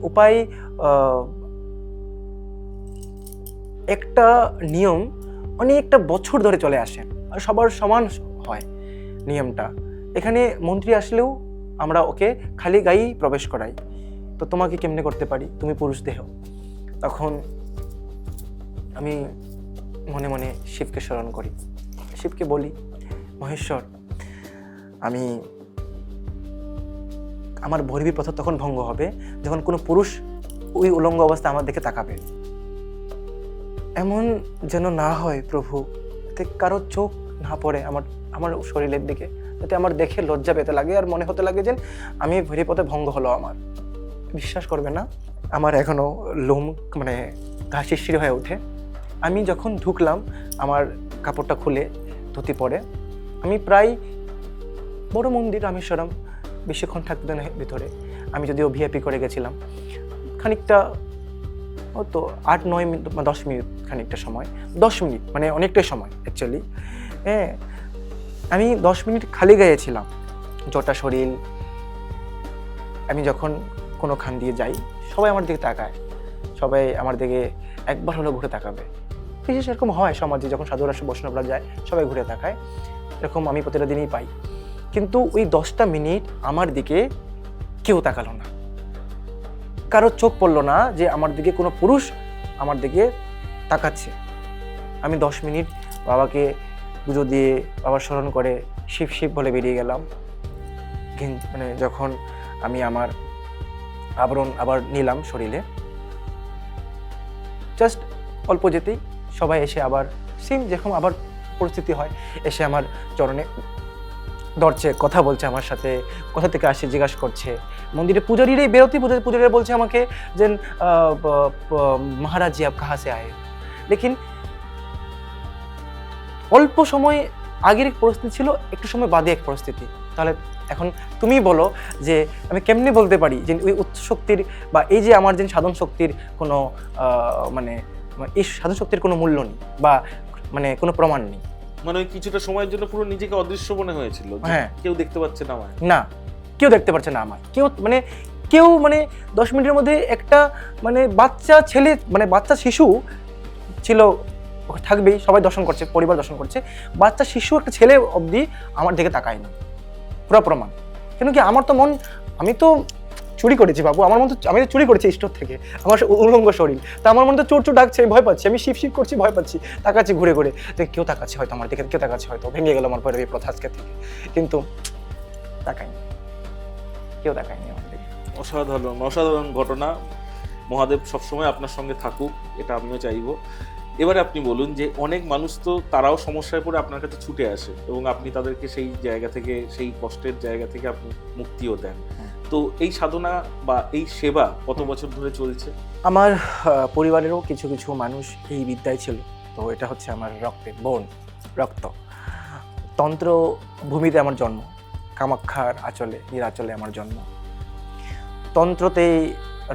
উপায়, একটা নিয়ম অনেকটা বছর ধরে চলে আসে আর সবার সমান হয় নিয়মটা। এখানে মন্ত্রী আসলেও আমরা ওকে খালি গায়েই প্রবেশ করাই। তো তোমাকে কেমনে করতে পারি, তুমি পুরুষ দেহ? তখন আমি মনে মনে শিবকে স্মরণ করি, শিবকে বলি, মহেশ্বর, আমার ভৈরবী প্রথা তখন ভঙ্গ হবে যখন কোনো পুরুষ ওই উলঙ্গ অবস্থা আমার দিকে তাকাবে। এমন যেন না হয় প্রভু, যাতে কারো চোখ না পড়ে আমার শরীরের দিকে, যাতে আমার দেখে লজ্জা পেতে লাগে আর মনে হতে লাগে যে আমি ভৈরবী পথে ভঙ্গ হলো আমার। বিশ্বাস করবে না, আমার এখনো লোম মানে গা শিরশির হয়ে ওঠে। আমি যখন ঢুকলাম, আমার কাপড়টা খুলে ধুতি পরে, আমি প্রায় বড় মন্দির রামেশ্বরম বেশিক্ষণ থাকতে দেন ভিতরে। আমি যদিও ভিআইপি করে গেছিলাম, খানিকটা হয়তো 8-9 মিনিট বা 10 মিনিট, খানিকটা সময়, 10 মিনিট মানে অনেকটাই সময় অ্যাকচুয়ালি। হ্যাঁ, আমি 10 মিনিট খালি গায়ে ছিলাম, জটা শরীর। আমি যখন কোনো খান দিয়ে যাই, সবাই আমার দিকে তাকায়, সবাই আমার দিকে একবার হলেও ঘুরে তাকাবে। বিশেষ এরকম হয় সমাজে, যখন সাধুরা বৈষ্ণবরা যায় সবাই ঘুরে তাকায়, এরকম আমি প্রতিটা দিনই পাই। কিন্তু ওই 10টা মিনিট আমার দিকে কেউ তাকালো না, কারো চোখ পড়লো না যে আমার দিকে কোনো পুরুষ আমার দিকে তাকাচ্ছে। আমি 10 মিনিট বাবাকে পুজো দিয়ে, বাবার স্মরণ করে শিব শিব বলে বেরিয়ে গেলাম। মানে যখন আমি আমার আবরণ আবার নিলাম শরীরে, জাস্ট অল্প যেতেই সবাই এসে আবার সেম যেরকম আবার পরিস্থিতি হয়, এসে আমার চরণে ধরছে, কথা বলছে আমার সাথে, কোথা থেকে আসছে জিজ্ঞাসা করছে। মন্দিরে পূজারীরাই বেরোতে, পূজারীরা বলছে আমাকে যে মহারাজ জি আপ কাহা সে আয়ে। লেকিন অল্প সময় আগের এক পরিস্থিতি ছিল, একটু সময় বাদে এক পরিস্থিতি। তাহলে এখন তুমি বলো যে আমি কেমনে বলতে পারি যে ওই উচ্চ শক্তির বা এই যে আমার যে সাধন শক্তির কোনো মানে এই সাধন শক্তির কোনো মূল্য নেই বা মানে কোনো প্রমাণ নেই? মানে ওই কিছুটা সময়ের জন্য পুরো নিজেকে অদৃশ্য মনে হয়েছিল। হ্যাঁ, কেউ দেখতে পাচ্ছে না আমায়। না, কেউ দেখতে পাচ্ছে না আমার, কেউ 10 মিনিটের মধ্যে একটা মানে বাচ্চা ছেলে, মানে বাচ্চা শিশু ছিল, থাকবেই, সবাই দর্শন করছে, পরিবার দর্শন করছে, বাচ্চা শিশু একটা ছেলে অবধি আমার দিকে তাকায়নি। পুরো প্রমাণ। কেন কি আমার তো মন, আমি তো চুরি করেছি বাবু, আমার মতো আমি তো চুরি করেছি স্টোর থেকে, আমার উলঙ্গ শরীর, তা আমার মনে তো চোর চোর ডাকছে, আমি ভয় পাচ্ছি, আমি শিফ করছি, ভয় পাচ্ছি, তাকাচ্ছি ঘুরে ঘুরে, তো কেউ তাকাচ্ছে হয়তো আমার দিকে, কেউ তাকাচ্ছে হয়তো, ভেঙে গেল আমার ভৈরবী প্রথা আজকে থেকে, কিন্তু তাকায়নি, কেউ তাকায়নি আমার দিকে। অসাধারণ ঘটনা। মহাদেব সবসময় আপনার সঙ্গে থাকুক, এটা আমিও চাইবো। এবারে আপনি বলুন যে অনেক মানুষ তো তারাও সমস্যায় পড়ে আপনার কাছে ছুটে আসে এবং আপনি তাদেরকে সেই জায়গা থেকে, সেই কষ্টের জায়গা থেকে আপনি মুক্তিও দেন। তো এই সাধনা বা এই সেবা কত বছর ধরে চলছে? আমার পরিবারেরও কিছু কিছু মানুষ এই বিদ্যায় ছিল, তো এটা হচ্ছে আমার রক্তের বোন, রক্ত। তন্ত্র ভূমিতে আমার জন্ম, কামাখ্যার আঁচলে, আঁচলে আমার জন্ম, তন্ত্রতেই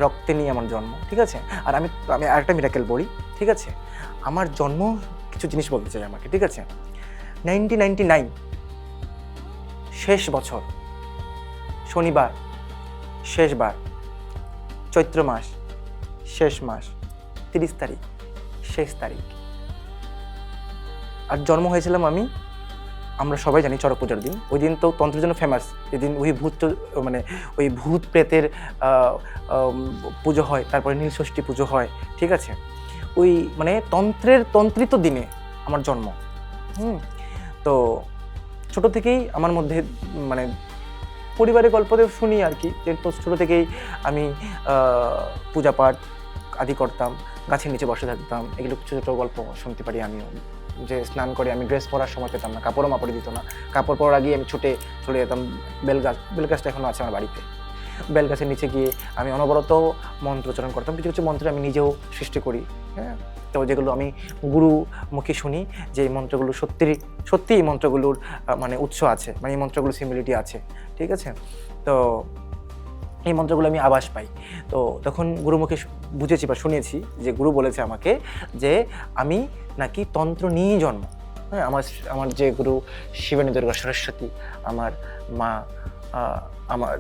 রক্তে নিয়ে আমার জন্ম, ঠিক আছে। আর আমি আমি আরেকটা মিরাকেল বলি, ঠিক আছে। আমার জন্ম কিছু জিনিস বলতে চাই আমাকে, ঠিক আছে। 1999 শেষ বছর, শনিবার, শেষবার, চৈত্র মাস, শেষ মাস, 30 তারিখ, শেষ তারিখ। আর জন্ম হয়েছিলাম আমরা সবাই জানি চড়ক পূজার দিন। ওই দিন তো তন্ত্রের জন্য ফেমাস, এদিন ওই মানে ওই ভূত প্রেতের পুজো হয়, তারপরে নীলষষ্ঠী পুজো হয়, ঠিক আছে। ওই মানে তন্ত্রিত দিনে আমার জন্ম। তো ছোট থেকেই আমার মধ্যে মানে পরিবারের গল্পতে শুনি আর কি, যে তো ছোটো থেকেই আমি পূজা পাঠ আদি করতাম, গাছের নিচে বসে থাকতাম, এগুলো ছোটো ছোটো গল্প শুনতে পারি আমিও। যে স্নান করে আমি ড্রেস পরার সময় পেতাম না, কাপড়ও মাপড়ে দিত না, কাপড় পরার আগে আমি ছুটে চলে যেতাম বেলগাছটা এখনও আছে আমার বাড়িতে, বেলগাছের নিচে গিয়ে আমি অনবরত মন্ত্রোচ্চারণ করতাম। কিছু কিছু মন্ত্র আমি নিজেও সৃষ্টি করি, হ্যাঁ। তো যেগুলো আমি গুরু মুখে শুনি যে এই মন্ত্রগুলো সত্যি এই মন্ত্রগুলোর মানে উৎস আছে, মানে এই মন্ত্রগুলোর সিমিলিটি আছে, ঠিক আছে। তো এই মন্ত্রগুলো আমি আভাস পাই। তো তখন গুরুমুখে বুঝেছি বা শুনেছি যে গুরু বলেছে আমাকে যে আমি নাকি তন্ত্র নিয়েই জন্ম, হ্যাঁ। আমার যে গুরু শিবানী দুর্গা সরস্বতী, আমার মা, আমার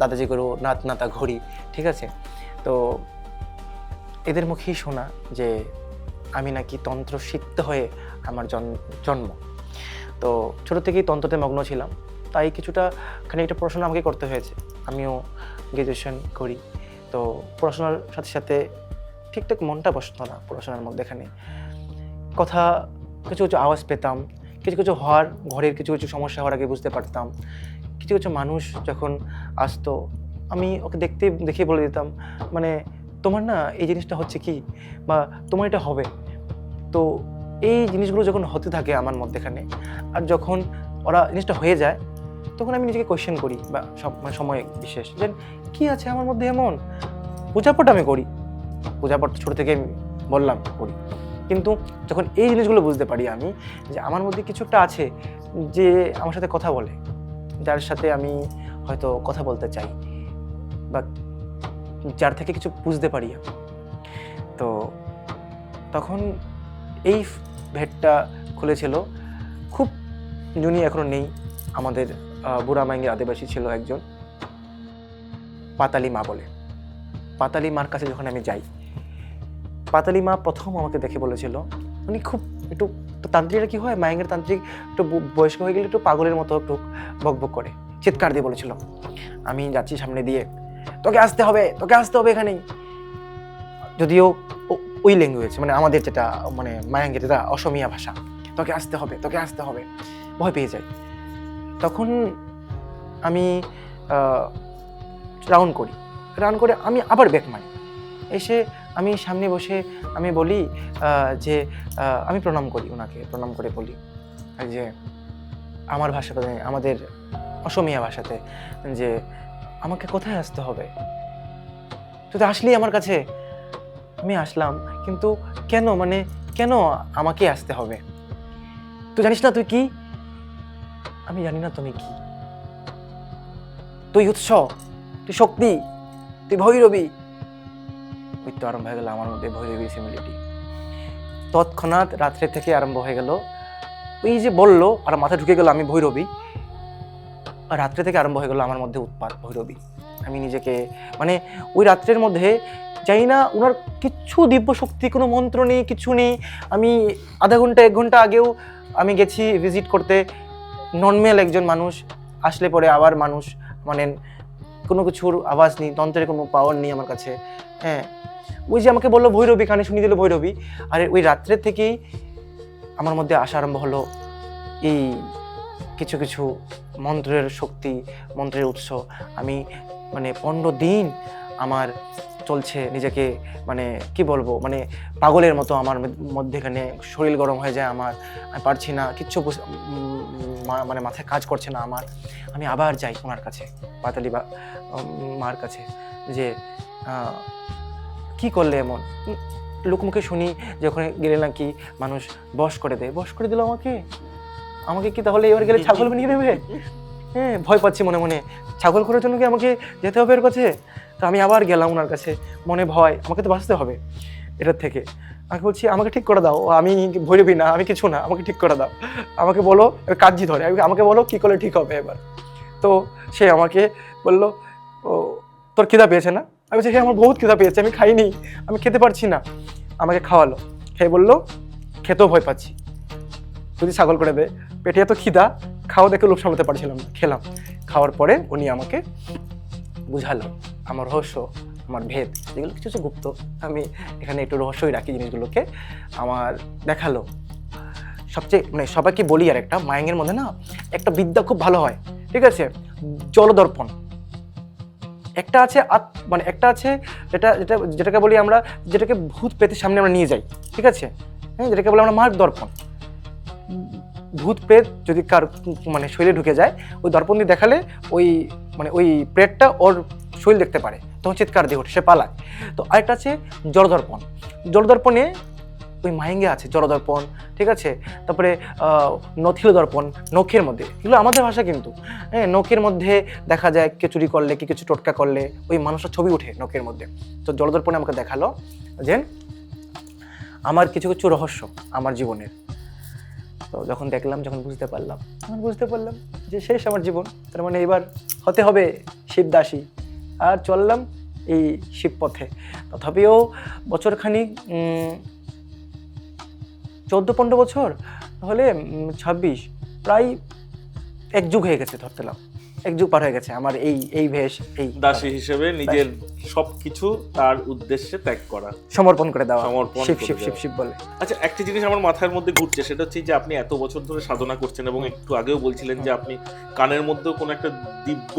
দাদাজি গুরু নাতা ঘড়ি, ঠিক আছে। তো এদের মুখেই শোনা যে আমি নাকি তন্ত্র সিদ্ধ হয়ে আমার জন্ম। তো ছোটো থেকেই তন্ত্রতে মগ্ন ছিলাম, তাই কিছুটা খানিকটা পড়াশোনা আমাকে করতে হয়েছে। আমিও গ্র্যাজুয়েশন করি, তো পড়াশোনার সাথে সাথে ঠিকঠাক মনটা বসতো না পড়াশোনার মধ্যে। এখানে কথা কিছু কিছু আওয়াজ পেতাম, কিছু কিছু ঘরের কিছু কিছু সমস্যা হওয়ার আগে বুঝতে পারতাম। কিছু কিছু মানুষ যখন আসতো, আমি ওকে দেখে বলে দিতাম, মানে তোমার না এই জিনিসটা হচ্ছে কি, বা তোমার এটা হবে। তো এই জিনিসগুলো যখন হতে থাকে আমার মধ্যেখানে, আর যখন ওরা জিনিসটা হয়ে যায়, তখন আমি নিজেকে কোয়েশ্চেন করি, বা সময় বিশেষ যে কী আছে আমার মধ্যে এমন। পূজাপাঠ আমি করি, পূজাপাঠ ছোটো থেকে আমি বললাম করি, কিন্তু যখন এই জিনিসগুলো বুঝতে পারি আমি যে আমার মধ্যে কিছু একটা আছে যে আমার সাথে কথা বলে, যার সাথে আমি হয়তো কথা বলতে চাই, বা যার থেকে কিছু বুঝতে পারি আমি, তো তখন এই ভেটটা খুলেছিল। খুব জুনি এখনো নেই, আমাদের বুড়ামাইঙ্গের আদিবাসী ছিল একজন, পাতালি মা বলে। পাতালি মার কাছে যখন আমি যাই, পাতালি মা প্রথম আমাকে দেখে বলেছিল, উনি খুব একটু তান্ত্রিকরা কী হয়, মায়েঙ্গের তান্ত্রিক একটু বয়স্ক হয়ে গেলে একটু পাগলের মতো একটু বকবক করে, চিৎকার দিয়ে বলেছিল। আমি যাচ্ছি সামনে দিয়ে, তোকে আসতে হবে এখানেই। যদিও ওই ল্যাঙ্গুয়েজ, মানে আমাদের যেটা মানে মায়াঙ্গের যেটা অসমীয়া ভাষা, তোকে আসতে হবে, ভয় পেয়ে যাই। তখন আমি রাউন্ড করে আমি আবার ব্যাক মারি, এসে আমি সামনে বসে আমি বলি যে আমি প্রণাম করি, ওনাকে প্রণাম করে বলি যে আমার ভাষাতে, আমাদের অসমীয়া ভাষাতে, যে আমাকে কোথায় আসতে হবে, তুই তো আসলি আমার কাছে। আমি আসলাম, কিন্তু কেন আমাকে আসতে হবে? তুই জানিস না তুই কি? আমি জানি না তুমি কি। তুই উৎস, তুই শক্তি, তুই ভৈরবী। ওই তো আরম্ভ হয়ে গেল আমার মধ্যে ভৈরবীর সিমিলিটি। তৎক্ষণাৎ রাত্রে থেকে আরম্ভ হয়ে গেল, ওই যে বললো আর মাথা ঢুকে গেল আমি ভৈরবী, আর রাত্রে থেকে আরম্ভ হয়ে গেল আমার মধ্যে উৎপাত ভৈরবী। আমি নিজেকে মানে ওই রাত্রের মধ্যে জানি না, ওনার কিচ্ছু দিব্য শক্তি, কোনো মন্ত্র নেই, কিছু নেই। আমি আধা ঘন্টা 1 ঘন্টা আগেও আমি গেছি ভিজিট করতে, নর্মাল একজন মানুষ আসলে পরে আবার মানুষ মানে কোনো কিছুর আওয়াজ নেই, তন্ত্রের কোনো পাওয়ার নেই আমার কাছে। হ্যাঁ, ওই যে আমাকে বললো ভৈরবী, কানে শুনিয়ে দিল ভৈরবী, আর ওই রাত্রের থেকেই আমার মধ্যে আসা আরম্ভ হলো এই কিছু কিছু মন্ত্রের শক্তি, মন্ত্রের উৎস। আমি মানে 15 দিন আমার চলছে, নিজেকে মানে কি বলবো, মানে পাগলের মতো আমার মধ্যেখানে শরীর গরম হয়ে যায় আমার, আমি পারছি না কিচ্ছু মানে মাথায় কাজ করছে না আমার। আমি আবার যাই ওনার কাছে, পাতালি বা মার কাছে, যে কি করলে এমন। লোকমুখে শুনি যে ওখানে গেলে নাকি মানুষ বশ করে দেয়, বশ করে দিল আমাকে। আমাকে কি তাহলে এবার গেলে ছাগল বানিয়ে দেবে? হ্যাঁ, ভয় পাচ্ছি মনে মনে, ছাগল করার জন্য কি আমাকে যেতে হবে এর কাছে? তো আমি আবার গেলাম ওনার কাছে, মনে ভয়, আমাকে তো বাঁচতে হবে এটার থেকে। আমি বলছি আমাকে ঠিক করে দাও, আমি ভৈরবী না, আমি কিছু না, আমাকে ঠিক করে দাও, আমাকে বলো, কাজই ধরে আমাকে বলো কী করলে ঠিক হবে এবার। তো সে আমাকে বললো, ও তোর খিদা পেয়েছে না? আমি বলছি হ্যাঁ, আমার বহুত খিদা পেয়েছে, আমি খাইনি, আমি খেতে পারছি না। আমাকে খাওয়ালো, খেয়ে বললো খেতেও ভয় পাচ্ছি, যদি ছাগল করে দেয়, পেটে এত খিদা, খাওয়া দেখে লোভ সামলাতে পারছিলাম না, খেলাম। খাওয়ার পরে উনি আমাকে বুঝালো আমার রহস্য, আমার ভেদ, যেগুলো কিছু কিছু গুপ্ত, আমি এখানে একটু রহস্যই রাখি জিনিসগুলোকে। আমার দেখালো সবচেয়ে, মানে সবাইকে বলি আর একটা, মায়াঙ্গের মধ্যে না একটা বিদ্যা খুব ভালো হয়, ঠিক আছে, জলদর্পণ একটা আছে, মানে একটা আছে যেটাকে বলি আমরা, যেটাকে ভূত প্রেতের সামনে আমরা নিয়ে যাই, ঠিক আছে, হ্যাঁ, যেটাকে বলি আমরা মার্গ দর্পণ। ভূত প্রেত যদি কার মানে শরীরে ঢুকে যায়, ওই দর্পণ দিয়ে দেখালে ওই মানে ওই প্রেতটা ওর শরীর দেখতে পারে, তখন চিৎকার দিয়ে ওঠে, সে পালায়। তো আরেকটা আছে জলদর্পণ। জলদর্পণে ওই মাহিঙ্গে আছে জলদর্পণ, ঠিক আছে। তারপরে নথিল দর্পণ, নখের মধ্যে, এগুলো আমাদের ভাষা কিন্তু, হ্যাঁ, নখের মধ্যে দেখা যায় কে চুরি করলে, কি কিছু টোটকা করলে ওই মানুষের ছবি ওঠে নখের মধ্যে। তো জলদর্পণে আমাকে দেখালো যে আমার কিছু কিছু রহস্য আমার জীবনের। তো যখন দেখলাম, যখন বুঝতে পারলাম যে শেষ আমার জীবন, তার মানে এবার হতে হবে শিবদাসী। আর চললাম এই শিব পথে। তথাপিও বছরখানি 14-15 বছর হলে 26, প্রায় এক যুগ হয়ে গেছে, ধরতে লাও এক যুগ পার হয়ে গেছে আমার এই ভেষ, এই দাসী হিসেবে নিজের সবকিছু তার উদ্দেশ্যে ত্যাগ করা, সমর্পণ করে দেওয়া, সমর্পণ শিব করে শিব শিব দেওয়া। শিব বলে। আচ্ছা, একটা জিনিস আমার মাথার মধ্যে ঘুরছে, সেটা হচ্ছে যে আপনি এত বছর ধরে সাধনা করছেন এবং একটু আগেও বলছিলেন যে আপনি কানের মধ্যেও কোনো একটা দিব্য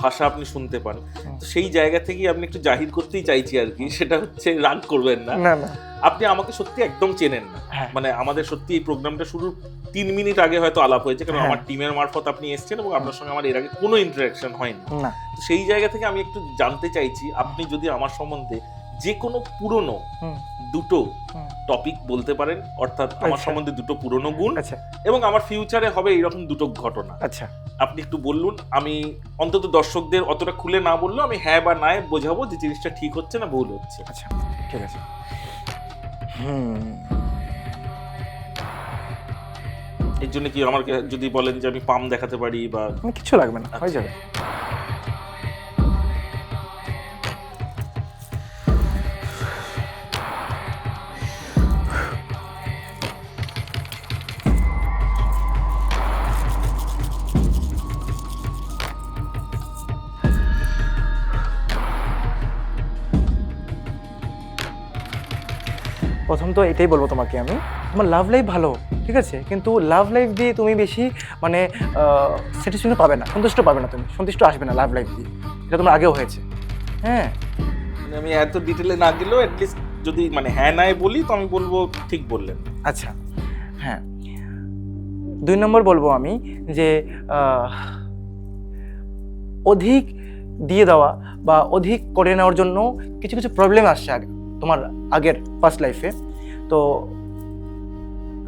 ভাষা আপনি শুনতে পান। তো সেই জায়গা থেকেই আপনি একটু জাহির করতেই চাইছি আর কি, সেটা হচ্ছে রাগ করবেন না, না না, আপনি আমাকে সত্যি একদম চেনেন না। হ্যাঁ। মানে আমাদের সত্যি এই প্রোগ্রামটা শুরুর 3 মিনিট আগে হয়তো আলাপ হয়েছে, কারণ হ্যাঁ। আমার টিমের মারফত আপনি এসেছেন এবং আপনার সঙ্গে আমার এর আগে কোনো ইন্টারাকশন হয়নি। না, তো সেই জায়গা থেকে আমি একটু জানতে চাইছি, আপনি যদি আমার সম্বন্ধে যে কোনো পুরনো দুটো টপিক বলতে পারেন, অর্থাৎ আমার আচ্ছা। সম্বন্ধে দুটো পুরনো গুণ, আচ্ছা এবং আমার ফিউচারে হবে এইরকম দুটো ঘটনা, আচ্ছা, আপনি একটু বলুন। আমি অন্তত দর্শকদের অতটা খুলে না বললেও আমি হ্যাঁ বা না বোঝাবো যে জিনিসটা ঠিক হচ্ছে না ভুল হচ্ছে। আচ্ছা, ঠিক আছে। এর জন্য কি আমাকে যদি বলেন যে আমি পাম দেখাতে পারি বা কিছু লাগবে না, হয়ে যাবে। প্রথম তো এটাই বলবো তোমাকে আমি, তোমার লাভ লাইফ ভালো, ঠিক আছে, কিন্তু লাভ লাইফ দিয়ে তুমি বেশি মানে স্যাটিসফ্যাকশন পাবে না, সন্তুষ্ট পাবে না, তুমি সন্তুষ্ট আসবে না লাভ লাইফ দিয়ে, এটা তোমার আগেও হয়েছে। হ্যাঁ, মানে আমি এত ডিটেলে না গেলেও অ্যাটলিস্ট যদি মানে হ্যাঁ নাই বলি তো আমি বলবো ঠিক বললেন। আচ্ছা, হ্যাঁ, 2 নম্বর বলবো আমি যে অধিক দিয়ে দেওয়া বা অধিক করে নেওয়ার জন্য কিছু কিছু প্রবলেম আসছে আগে তোমার আগের ফার্স্ট লাইফে, তো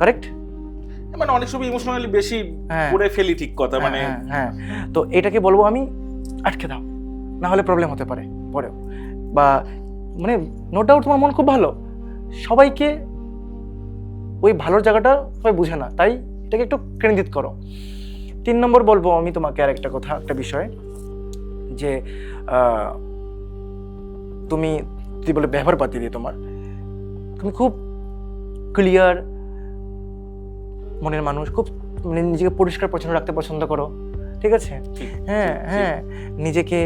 কারেক্ট, মানে অনেক সময় ইমোশনালি বেশি হ্যাঁ। করে ফেলি, ঠিক কথা, মানে হ্যাঁ, তো এটাকে বলবো আমি আটকে দাও, না হলে প্রবলেম হতে পারে পরেও। বা মানে নো ডাউট তোমার মন খুব ভালো, সবাইকে ওই ভালোর জায়গাটা সবাই বুঝে না, তাই এটাকে একটু কেন্দ্রিত করো। 3 নম্বর বলবো আমি তোমাকে আর একটা কথা, একটা বিষয়, যে তুমি যদি বলে ব্যবহার পাতি দিয়ে তোমার, তুমি খুব ক্লিয়ার মনের মানুষ, খুব মানে নিজেকে পরিষ্কার পরিচ্ছন্ন রাখতে পছন্দ করো, ঠিক ঠিক আছে? হ্যাঁ, নিজেকে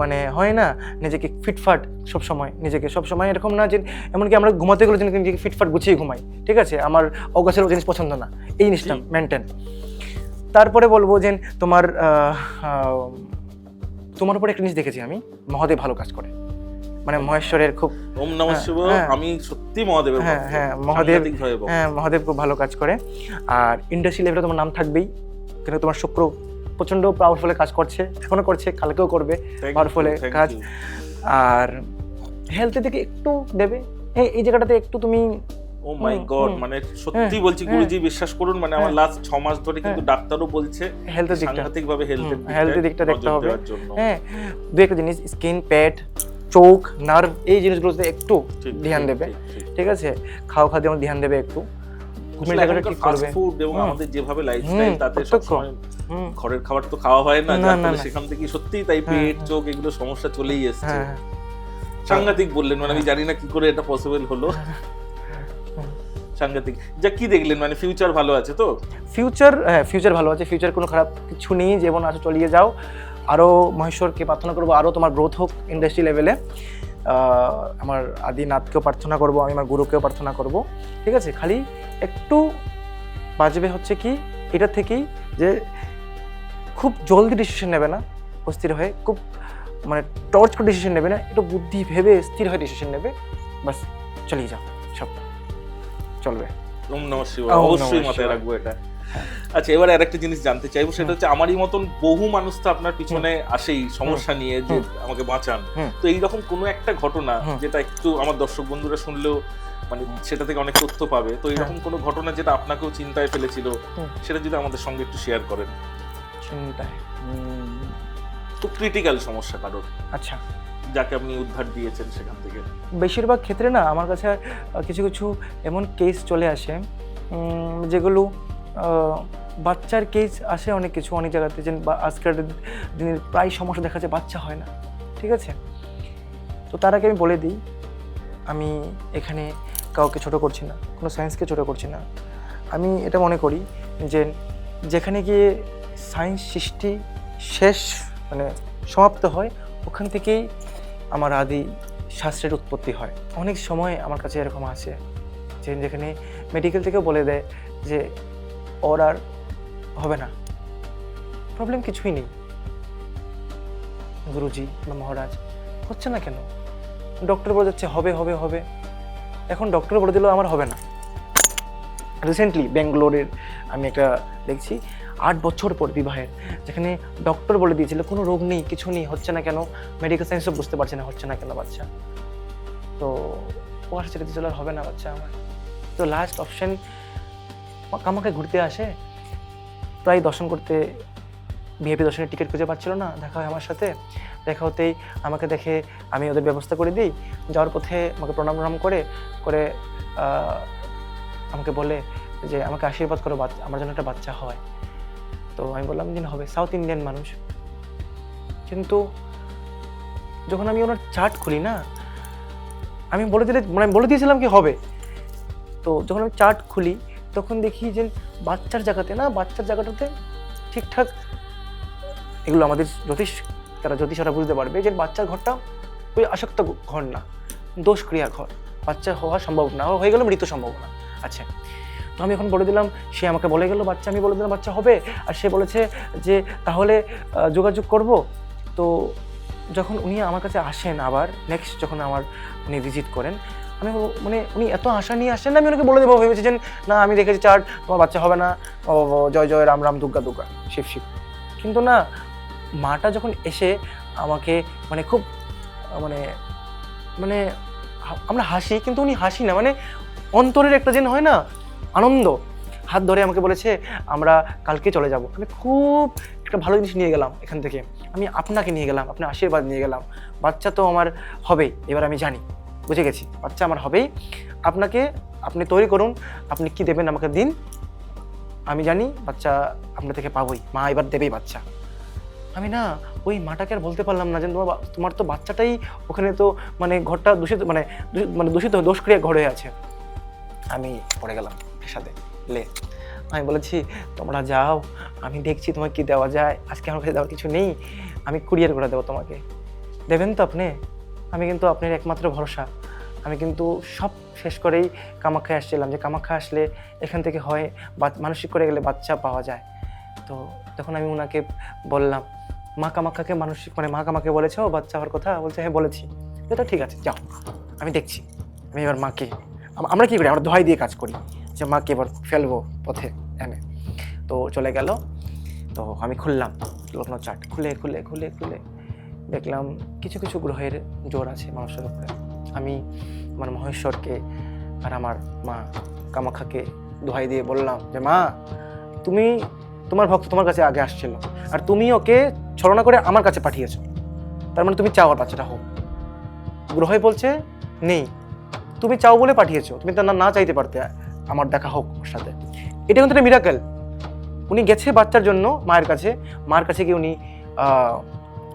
মানে হয় না, নিজেকে ফিটফাট সবসময় এরকম না যে এমনকি আমরা ঘুমাতে গেলে যেন নিজেকে ফিটফাট গুছিয়ে ঘুমাই, ঠিক আছে? আমার অগাছের জিনিস পছন্দ না, এই জিনিসটা মেনটেন। তারপরে বলবো যে তোমার উপরে একটা জিনিস দেখেছি আমি, মহাদেব ভালো কাজ করে, মানে মহেশ্বরের খুব ওম নমঃ শিবায়। আমি সত্যি মহাদেবের ভক্ত। মহাদেব খুব ভালো কাজ করে। আর ইন্ডাস্ট্রি লেভেলে তোমার নাম থাকবেই, কিন্তু তোমার শুক্র প্রচন্ড পাওয়ারফুল কাজ করছে, এখনো করছে, কালকেও করবে পাওয়ারফুল কাজ। আর হেলথের দিকে একটু দেবে, এই জায়গাটাতে একটু তুমি ও মাই গড, মানে সত্যি বলছি গুরুজি, বিশ্বাস করুন, মানে আমার লাস্ট 6 মাস ধরে কিন্তু ডাক্তারও বলছে হেলথের দিকটা, সাংঘাতিকভাবে হেলথের দিকটা দেখতে হবে। হ্যাঁ, দুই একটা জিনিস, স্কিন, পেট, চোখ, নার্ভ, এই জিনিসগুলোতে একটু ধ্যান দেবে, ঠিক আছে? খাওয়া যেমন ধ্যান দেবে একটু, ঘুমের জায়গাটা ঠিক করবে। ফুড এবং আমাদের যেভাবে লাইফস্টাইল, তাতে সবসময় ঘরের খাবার তো খাওয়া হয় না, যার ফলে সেখান থেকে সত্যি তাই পেট, চোখ, এগুলো সমস্যা চলেই এসছে। সাংঘাতিক বললেন, মানে আমি জানি না কি করে এটা পসিবল হলো। সাংঘাতিক। যা কি দেখলেন, মানে ফিউচার ভালো আছে তো? ফিউচার ভালো আছে, ফিউচার কোনো খারাপ কিছু নেই, যেমন আছে চলিয়ে যাও। আরও মহেশ্বরকে প্রার্থনা করবো আরও তোমার গ্রোথ হোক ইন্ডাস্ট্রি লেভেলে। আমার আদিনাথকেও প্রার্থনা করবো, আমি আমার গুরুকেও প্রার্থনা করবো, ঠিক আছে? খালি একটু বাজবে হচ্ছে কি এটা থেকেই, যে খুব জলদি ডিসিশন নেবে না, অস্থির হয়ে, খুব মানে টর্চ করে ডিসিশন নেবে না, একটু বুদ্ধি ভেবে স্থির হয়ে ডিসিশন নেবে, বাস চলিয়ে যাও, সব চলবে। ওম নমঃ শিবায়, অবশ্যই মাথায় রাখবো এটা। আচ্ছা, এবারে আরেকটা জিনিস জানতে চাইবো, সেটা হচ্ছে আমারই মতন বহু মানুষ তো আপনার পিছনে আসেই সমস্যা নিয়ে, যে আমাকে বাঁচান। তো এইরকম কোনো একটা ঘটনা যেটা একটু আমার দর্শক বন্ধুরা শুনলেও মানে সেটা থেকে অনেক তথ্য পাবে, তো এরকম কোনো ঘটনা যেটা আপনাকেও চিন্তায় ফেলেছিল, সেটা যদি আমাদের সঙ্গে একটু শেয়ার করেন। চিন্তায় খুব ক্রিটিক্যাল সমস্যা কারোর, আচ্ছা, যাকে আপনি উদ্ধার দিয়েছেন সেখান থেকে। বেশিরভাগ ক্ষেত্রে না আমার কাছে কিছু কিছু এমন কেস চলে আসে, যেগুলো বাচ্চার কেস আসে, অনেক কিছু অনেক জায়গাতে, যে আজকের দিনের প্রায় সমস্যা দেখা যায় বাচ্চা হয় না, ঠিক আছে? তো তার আগে আমি বলে দিই, আমি এখানে কাউকে ছোট করছি না, কোনো সায়েন্সকে ছোট করছি না। আমি এটা মনে করি যে যেখানে গিয়ে সায়েন্স সৃষ্টি শেষ মানে সমাপ্ত হয়, ওখান থেকেই আমার আদি শাস্ত্রের উৎপত্তি হয়। অনেক সময় আমার কাছে এরকম আসে যে যেখানে মেডিকেল থেকেও বলে দেয় যে ওর আর হবে না, প্রবলেম কিছুই নেই, গুরুজি বা মহারাজ হচ্ছে না কেন? ডক্টর বলে যাচ্ছে হবে হবে হবে, এখন ডক্টর বলে দিল আমার হবে না। রিসেন্টলি ব্যাঙ্গালোরের আমি একটা দেখছি 8 বছর পর বিবাহের, যেখানে ডক্টর বলে দিয়েছিল কোনো রোগ নেই, কিছু নেই, হচ্ছে না কেন, মেডিকেল সায়েন্সও বুঝতে পারছে না হচ্ছে না কেন বাচ্চা। তো ও আর ছেড়ে দিয়েছিল আর হবে না বাচ্চা আমার। তো লাস্ট অপশন আমাকে ঘুরতে আসে, প্রায় দর্শন করতে, ভিআইপি দর্শনের টিকিট খুঁজে পাচ্ছিল না, দেখা হয় আমার সাথে। দেখা হতেই আমাকে দেখে আমি ওদের ব্যবস্থা করে দিই, যাওয়ার পথে আমাকে প্রণাম করে আমাকে বলে যে আমাকে আশীর্বাদ করো আমার জন্য একটা বাচ্চা হয়। তো আমি বললাম যে হবে, সাউথ ইন্ডিয়ান মানুষ। কিন্তু যখন আমি ওনার চার্ট খুলি না, আমি বলে দিয়েছিলাম কি হবে, তো যখন আমি চার্ট খুলি তখন দেখি যে বাচ্চার জায়গাটাতে ঠিকঠাক, এগুলো আমাদের জ্যোতিষরা বুঝতে পারবে যে বাচ্চার ঘরটা ওই আসক্ত ঘর না, দোষক্রিয়া ঘর, বাচ্চা হওয়া সম্ভব না, হয়ে গেল মৃত্যু সম্ভাবনা। আচ্ছা, তো আমি এখন বলে দিলাম, সে আমাকে বলে গেল বাচ্চা, আমি বলে দিলাম বাচ্চা হবে, আর সে বলেছে যে তাহলে যোগাযোগ করব। তো যখন উনি আমার কাছে আসেন, আবার নেক্সট যখন উনি ভিজিট করেন, আমি মানে উনি এত আশা নিয়ে আসেন না, আমি ওনাকে বলে দেবো ভেবেছি যে না আমি দেখেছি চার্ট, তোমার বাচ্চা হবে না, জয় জয় রাম রাম দুর্গা দুর্গা শিব শিব। কিন্তু না, মাটা যখন এসে আমাকে মানে খুব মানে মানে আমরা হাসি, কিন্তু উনি হাসি না, মানে অন্তরের একটা যেন হয় না আনন্দ, হাত ধরে আমাকে বলেছে আমরা কালকে চলে যাব। আমি খুব একটা ভালো জিনিস নিয়ে গেলাম এখান থেকে, আমি আপনাকে নিয়ে গেলাম, আপনার আশীর্বাদ নিয়ে গেলাম। বাচ্চা তো আমার হবেই, এবার আমি জানি, বুঝে গেছি বাচ্চা আমার হবেই। আপনি তৈরি করুন, আপনি কি দেবেন আমাকে দিন, আমি জানি বাচ্চা আপনার থেকে পাবোই, মা এবার দেবেই বাচ্চা। আমি না ওই মাটাকে আর বলতে পারলাম না যে তোমার তো বাচ্চাটাই ওখানে, তো মানে ঘরটা দূষিত, মানে দূষিত দোষক্রিয়া ঘর হয়ে আছে। আমি পড়ে গেলাম পেশাতে, আমি বলেছি তোমরা যাও, আমি দেখছি তোমাকে কি দেওয়া যায়, আজকে আমার কাছে দেওয়ার কিছু নেই, আমি কুরিয়ার করে দেবো তোমাকে, দেবেন তো আপনি? আমি কিন্তু আপনার একমাত্র ভরসা। আমি কিন্তু সব শেষ করেই কামাখ্যায় আসছিলাম, যে কামাখ্যা আসলে এখান থেকে হয় মানসিক করে গেলে বাচ্চা পাওয়া যায়। তো তখন আমি ওনাকে বললাম, মা কামাখ্যাকে মানসিক মানে মা কামাকে বলেছো বাচ্চা হওয়ার কথা? বলছে হ্যাঁ বলেছি। এটা ঠিক আছে, যাও, আমি দেখছি। আমি এবার মাকে, আমরা কী করি, আমরা দোহাই দিয়ে কাজ করি যে মাকে এবার ফেলবো পথে এনে। তো চলে গেল। তো আমি খুললাম লগ্ন চার্ট, খুলে খুলে খুলে খুলে দেখলাম কিছু কিছু গ্রহের জোর আছে মানুষের উপরে। আমি আমার মহেশ্বরকে আর আমার মা কামাখ্যাকে দোহাই দিয়ে বললাম যে মা, তুমি তোমার ভক্ত তোমার কাছে আগে আসছিল, আর তুমি ওকে ছলনা করে আমার কাছে পাঠিয়েছো, তার মানে তুমি চাও আর বাচ্চাটা হোক। গ্রহে বলছে নেই, তুমি চাও বলে পাঠিয়েছো, তুমি তো না চাইতে পারতে আমার দেখা হোক ওর সাথে। এটা কিন্তু একটা মিরাকেল। উনি গেছে বাচ্চার জন্য মায়ের কাছে গিয়ে উনি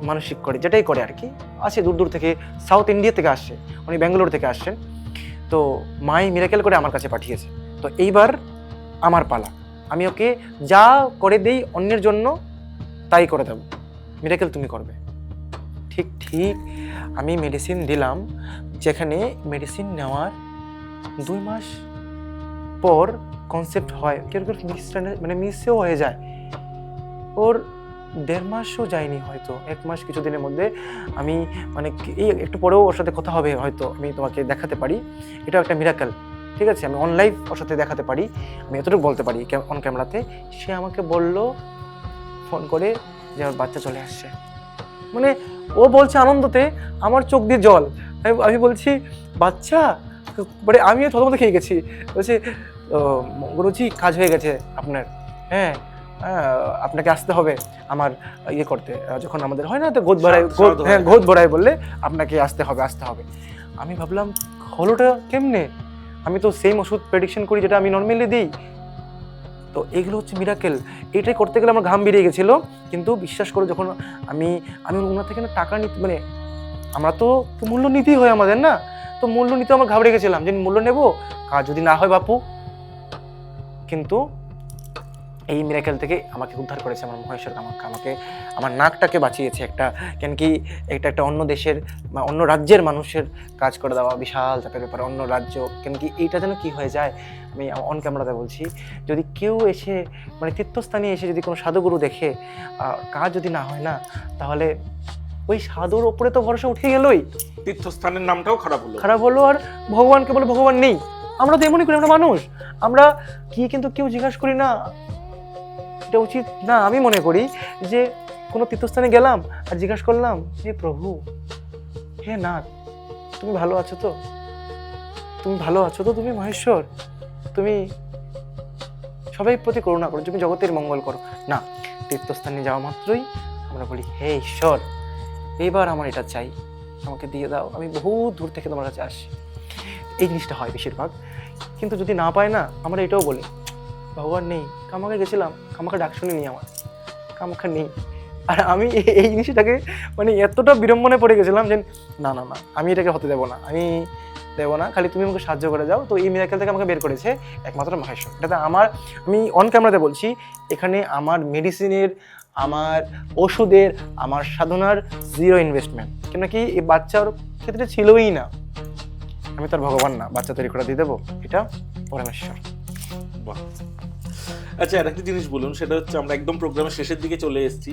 মানসিক করে, যেটাই করে আর কি, আসে দূর দূর থেকে, সাউথ ইন্ডিয়া থেকে আসছে, উনি ব্যাঙ্গালোর থেকে আসছেন। তো মাই মিরাকেল করে আমার কাছে পাঠিয়েছে। তো এইবার আমার পালা, আমি ওকে যা করে দেই অন্যের জন্য তাই করে দেব, মিরাকেল তুমি করবে। ঠিক ঠিক আমি মেডিসিন দিলাম, যেখানে মেডিসিন নেওয়ার 2 মাস পর কনসেপ্ট হয়, কেউ কেউ মানে মিসেও হয়ে যায়, ওর 1.5 মাসও যায়নি, হয়তো 1 মাস কিছু দিনের মধ্যে আমি মানে এই একটু পরেও ওর সাথে কথা হবে, হয়তো আমি তোমাকে দেখাতে পারি, এটাও একটা মিরাকেল। ঠিক আছে, আমি অন লাইভ ওর সাথে দেখাতে পারি, আমি এতটুকু বলতে পারি অন ক্যামেরাতে। সে আমাকে বলল ফোন করে যে আমার বাচ্চা চলে আসছে। মানে ও বলছে আনন্দতে, আমার চোখ দিয়ে জল। আমি বলছি বাচ্চা, মানে আমিও থতমত খেয়ে গেছি। বলছে গুরুজি কাজ হয়ে গেছে আপনার, হ্যাঁ আপনাকে আসতে হবে আমার ইয়ে করতে, যখন আমাদের হয় না তো গোদ ভরাই, হ্যাঁ গোদ ভরাই বললে আপনাকে আসতে হবে। আমি ভাবলাম হলোটা কেমনে, আমি তো সেম ওষুধ প্রেডিকশন করি যেটা আমি নর্মালি দিই। তো এগুলো হচ্ছে মিরাকেল। এটাই করতে গেলে আমার ঘাম বেরিয়ে গেছিলো, কিন্তু বিশ্বাস করো যখন আমি ওনার থেকে না টাকা নিতে, মানে আমরা তো মূল্য নিতেই হয় আমাদের না, তো মূল্য নিতে আমার ঘাবড়ে গেছিলাম যে মূল্য নেবো, কাজ যদি না হয় বাপু। কিন্তু এই মিরাকেল থেকে আমাকে উদ্ধার করেছে আমার মহেশ্বর কামাখ্যা, আমাকে আমার নাকটাকে বাঁচিয়েছে। কেন কি একটা অন্য দেশের বা অন্য রাজ্যের মানুষের কাজ করে দেওয়া বিশাল চাপের ব্যাপার, অন্য রাজ্য। কেন কি এইটা যেন কি হয়ে যায়, আমি অন ক্যামেরাতে বলছি, যদি কেউ এসে মানে তীর্থস্থানে এসে যদি কোনো সাধুগুরু দেখে কাজ যদি না হয় না, তাহলে ওই সাধুর ওপরে তো ভরসা উঠে গেলই, তীর্থস্থানের নামটাও খারাপ হলো। আর ভগবানকে বলে ভগবান নেই। আমরা তো এমনই করি, আমরা মানুষ, আমরা কি কিন্তু কেউ জিজ্ঞাসা করি না, এটা উচিত না। আমি মনে করি যে কোনো তীর্থস্থানে গেলাম আর জিজ্ঞাসা করলাম, হে প্রভু, হে নাথ, তুমি ভালো আছো তো, তুমি মহেশ্বর, তুমি সবাই প্রতি করুণা করো, তুমি জগতের মঙ্গল করো না। তীর্থস্থানে যাওয়া মাত্রই আমরা বলি হে ঈশ্বর, এইবার আমার এটা চাই, আমাকে দিয়ে দাও, আমি বহু দূর থেকে তোমার কাছে আসি। এই জিনিসটা হয় বেশিরভাগ। কিন্তু যদি না পায় না, আমরা এটাও বলি ভগবান নেই। কামাখ্যা গেছিলাম, কামাখ্যা ডাক শুনিনি আমার, কামাখ্যা নেই। আর আমি এই জিনিসটাকে মানে এতটা বিড়ম্বনে পড়ে গেছিলাম যে না, আমি এটাকে হতে দেবো না, খালি তুমি আমাকে সাহায্য করে যাও। তো এই মিরাকেল থেকে আমাকে বের করেছে একমাত্র মহেশ্বর। এটাতে আমি অন ক্যামেরাতে বলছি, এখানে আমার মেডিসিনের, আমার ওষুধের, আমার সাধনার 0 ইনভেস্টমেন্ট। কেন কি এই বাচ্চার ক্ষেত্রে ছিলই না, আমি তো আর ভগবান না বাচ্চা তৈরি করে দিয়ে দেবো, এটা পরমেশ্বর। আচ্ছা, আর একটা জিনিস বলুন, সেটা হচ্ছে আমরা একদম প্রোগ্রামের শেষের দিকে চলে এসেছি।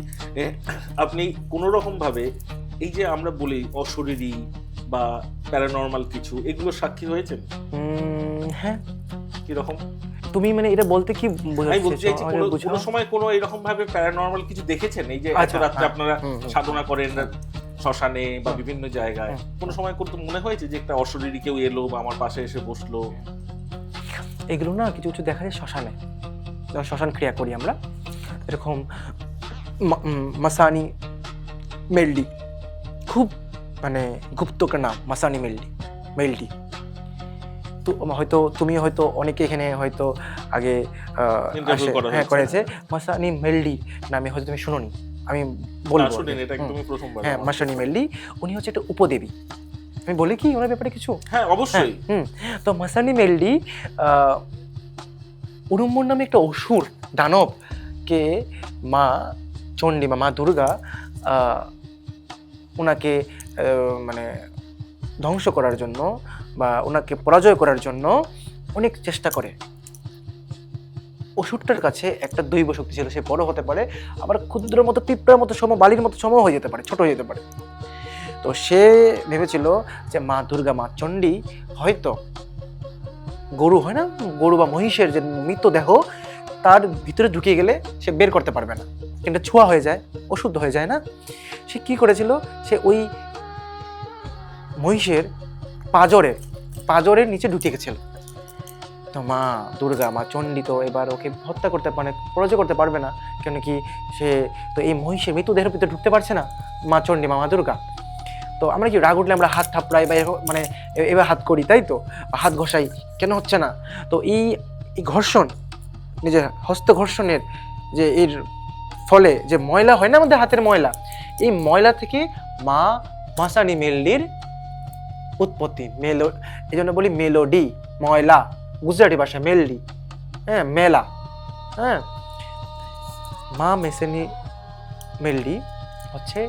আপনি কোনো রকম ভাবে এই যে আমরা বলি অশরীরী বা প্যারানর্মাল কিছু, এগুলো সাক্ষী হয়েছেন? হ্যাঁ। কিরকম? তুমি মানে এটা বলতে কি আমি বলতে চাইছি, কোনো সময় কোনো এরকম ভাবে প্যারানর্মাল কিছু দেখেছেন? এই যে এত রাত্রে আপনারা সাধনা করেন শ্মশানে বা বিভিন্ন জায়গায়, কোনো সময় মনে হয়েছে যে একটা অশরীরী কেউ এলো বা আমার পাশে এসে বসলো? এগুলো না কিছু কিছু দেখা যায় শ্মশানে, যখন শ্মশান ক্রিয়া করি আমরা, এরকম মাসানি মেলডি, খুব মানে গুপ্তকার নাম মাসানি মেলডি। তো হয়তো তুমি হয়তো অনেকে এখানে হয়তো আগে করেছে, মাসানি মেলডি নামে হয়তো তুমি শুনোনি, আমি বলবো। হ্যাঁ, মাসানি মেলডি, উনি হচ্ছে একটা উপদেবী। আমি বলি কি ওনার ব্যাপারে কিছু? হ্যাঁ অবশ্যই। তো মাসানি মেলডি উড়ুম্বর নামে একটা অসুর দানবকে মা চণ্ডী বা মা দুর্গা ওনাকে মানে ধ্বংস করার জন্য বা ওনাকে পরাজয় করার জন্য অনেক চেষ্টা করে। অসুরটার কাছে একটা দৈব শক্তি ছিল, সে বড় হতে পারে, আবার ক্ষুদ্র মতো পিঁপড়ার মতো বালির মতো হয়ে যেতে পারে, ছোট হয়ে যেতে পারে। তো সে ভেবেছিল যে মা দুর্গা, মা চণ্ডী হয়তো গরু হয় না, গরু বা মহিষের যে মৃতদেহ তার ভিতরে ঢুকিয়ে গেলে সে বের করতে পারবে না, কিন্তু ছোঁয়া হয়ে যায়, অশুদ্ধ হয়ে যায় না। সে কি করেছিল, সে ওই মহিষের পাজরের নিচে ঢুকে গেছিল। তো মা দুর্গা, মা চণ্ডী তো এবার ওকে হত্যা করতে পারে, পরাজয় করতে পারবে না, কেন কি সে তো এই মহিষের মৃতদেহের ভিতরে ঢুকতে পারছে না, মা চণ্ডী, মা দুর্গা। তো আমরা কি রাগ উঠলে আমরা হাত থাপড়াই বা মানে এবার হাত করি, তাই তো, হাত ঘষাই, কেন হচ্ছে না? তো এই ঘর্ষণ, নিজের হস্ত ঘর্ষণের যে এর ফলে যে ময়লা হয় না আমাদের হাতের ময়লা, এই ময়লা থেকে মা মাসানি মেলডির উৎপত্তি। এই জন্য বলি মেলোডি, ময়লা, গুজরাটি ভাষায় মেলডি, হ্যাঁ, মেলা, হ্যাঁ। মা মেসানি মেলডি হচ্ছে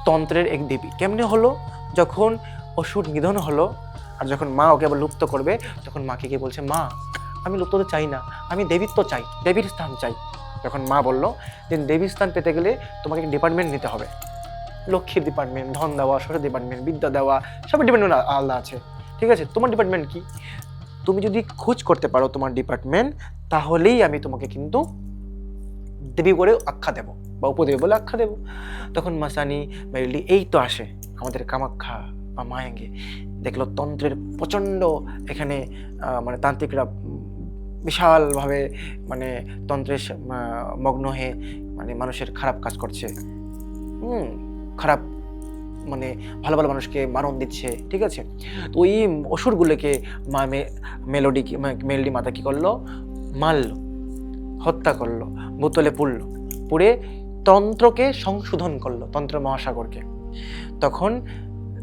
তন্ত্রের এক দেবী। কেমনে হলো? যখন অসুর নিধন হলো আর যখন মা ওকে আবার লুপ্ত করবে, তখন মাকে গিয়ে বলছে, মা আমি লুপ্ত তো চাই না, আমি দেবীত্ব চাই, দেবীর স্থান চাই। যখন মা বললো যে দেবীর স্থান পেতে গেলে তোমাকে ডিপার্টমেন্ট নিতে হবে, লক্ষ্মীর ডিপার্টমেন্ট, ধন দেওয়া, সরস্বতী ডিপার্টমেন্ট, বিদ্যা দেওয়া, সব ডিপার্টমেন্ট আলাদা আছে, ঠিক আছে? তোমার ডিপার্টমেন্ট কি? তুমি যদি খোঁজ করতে পারো তোমার ডিপার্টমেন্ট, তাহলেই আমি তোমাকে কিন্তু দেবী করে আখ্যা দেব বা উপদেবী বলে আখ্যা দেব। তখন মাসানি মেলডি এই তো আসে আমাদের কামাখ্যা বা মায়াঙ্গে, দেখলো তন্ত্রের প্রচণ্ড এখানে মানে তান্ত্রিকরা বিশালভাবে মানে তন্ত্রের মগ্ন হয়ে মানে মানুষের খারাপ কাজ করছে, খারাপ মানে ভালো ভালো মানুষকে মারণ দিচ্ছে, ঠিক আছে? তো ওই অসুরগুলোকে মেলডি মাতা কি করলো, মারলো, হত্যা করলো, বোতলে পুড়ে তন্ত্রকে সংশোধন করলো, তন্ত্র মহাসাগরকে। তখন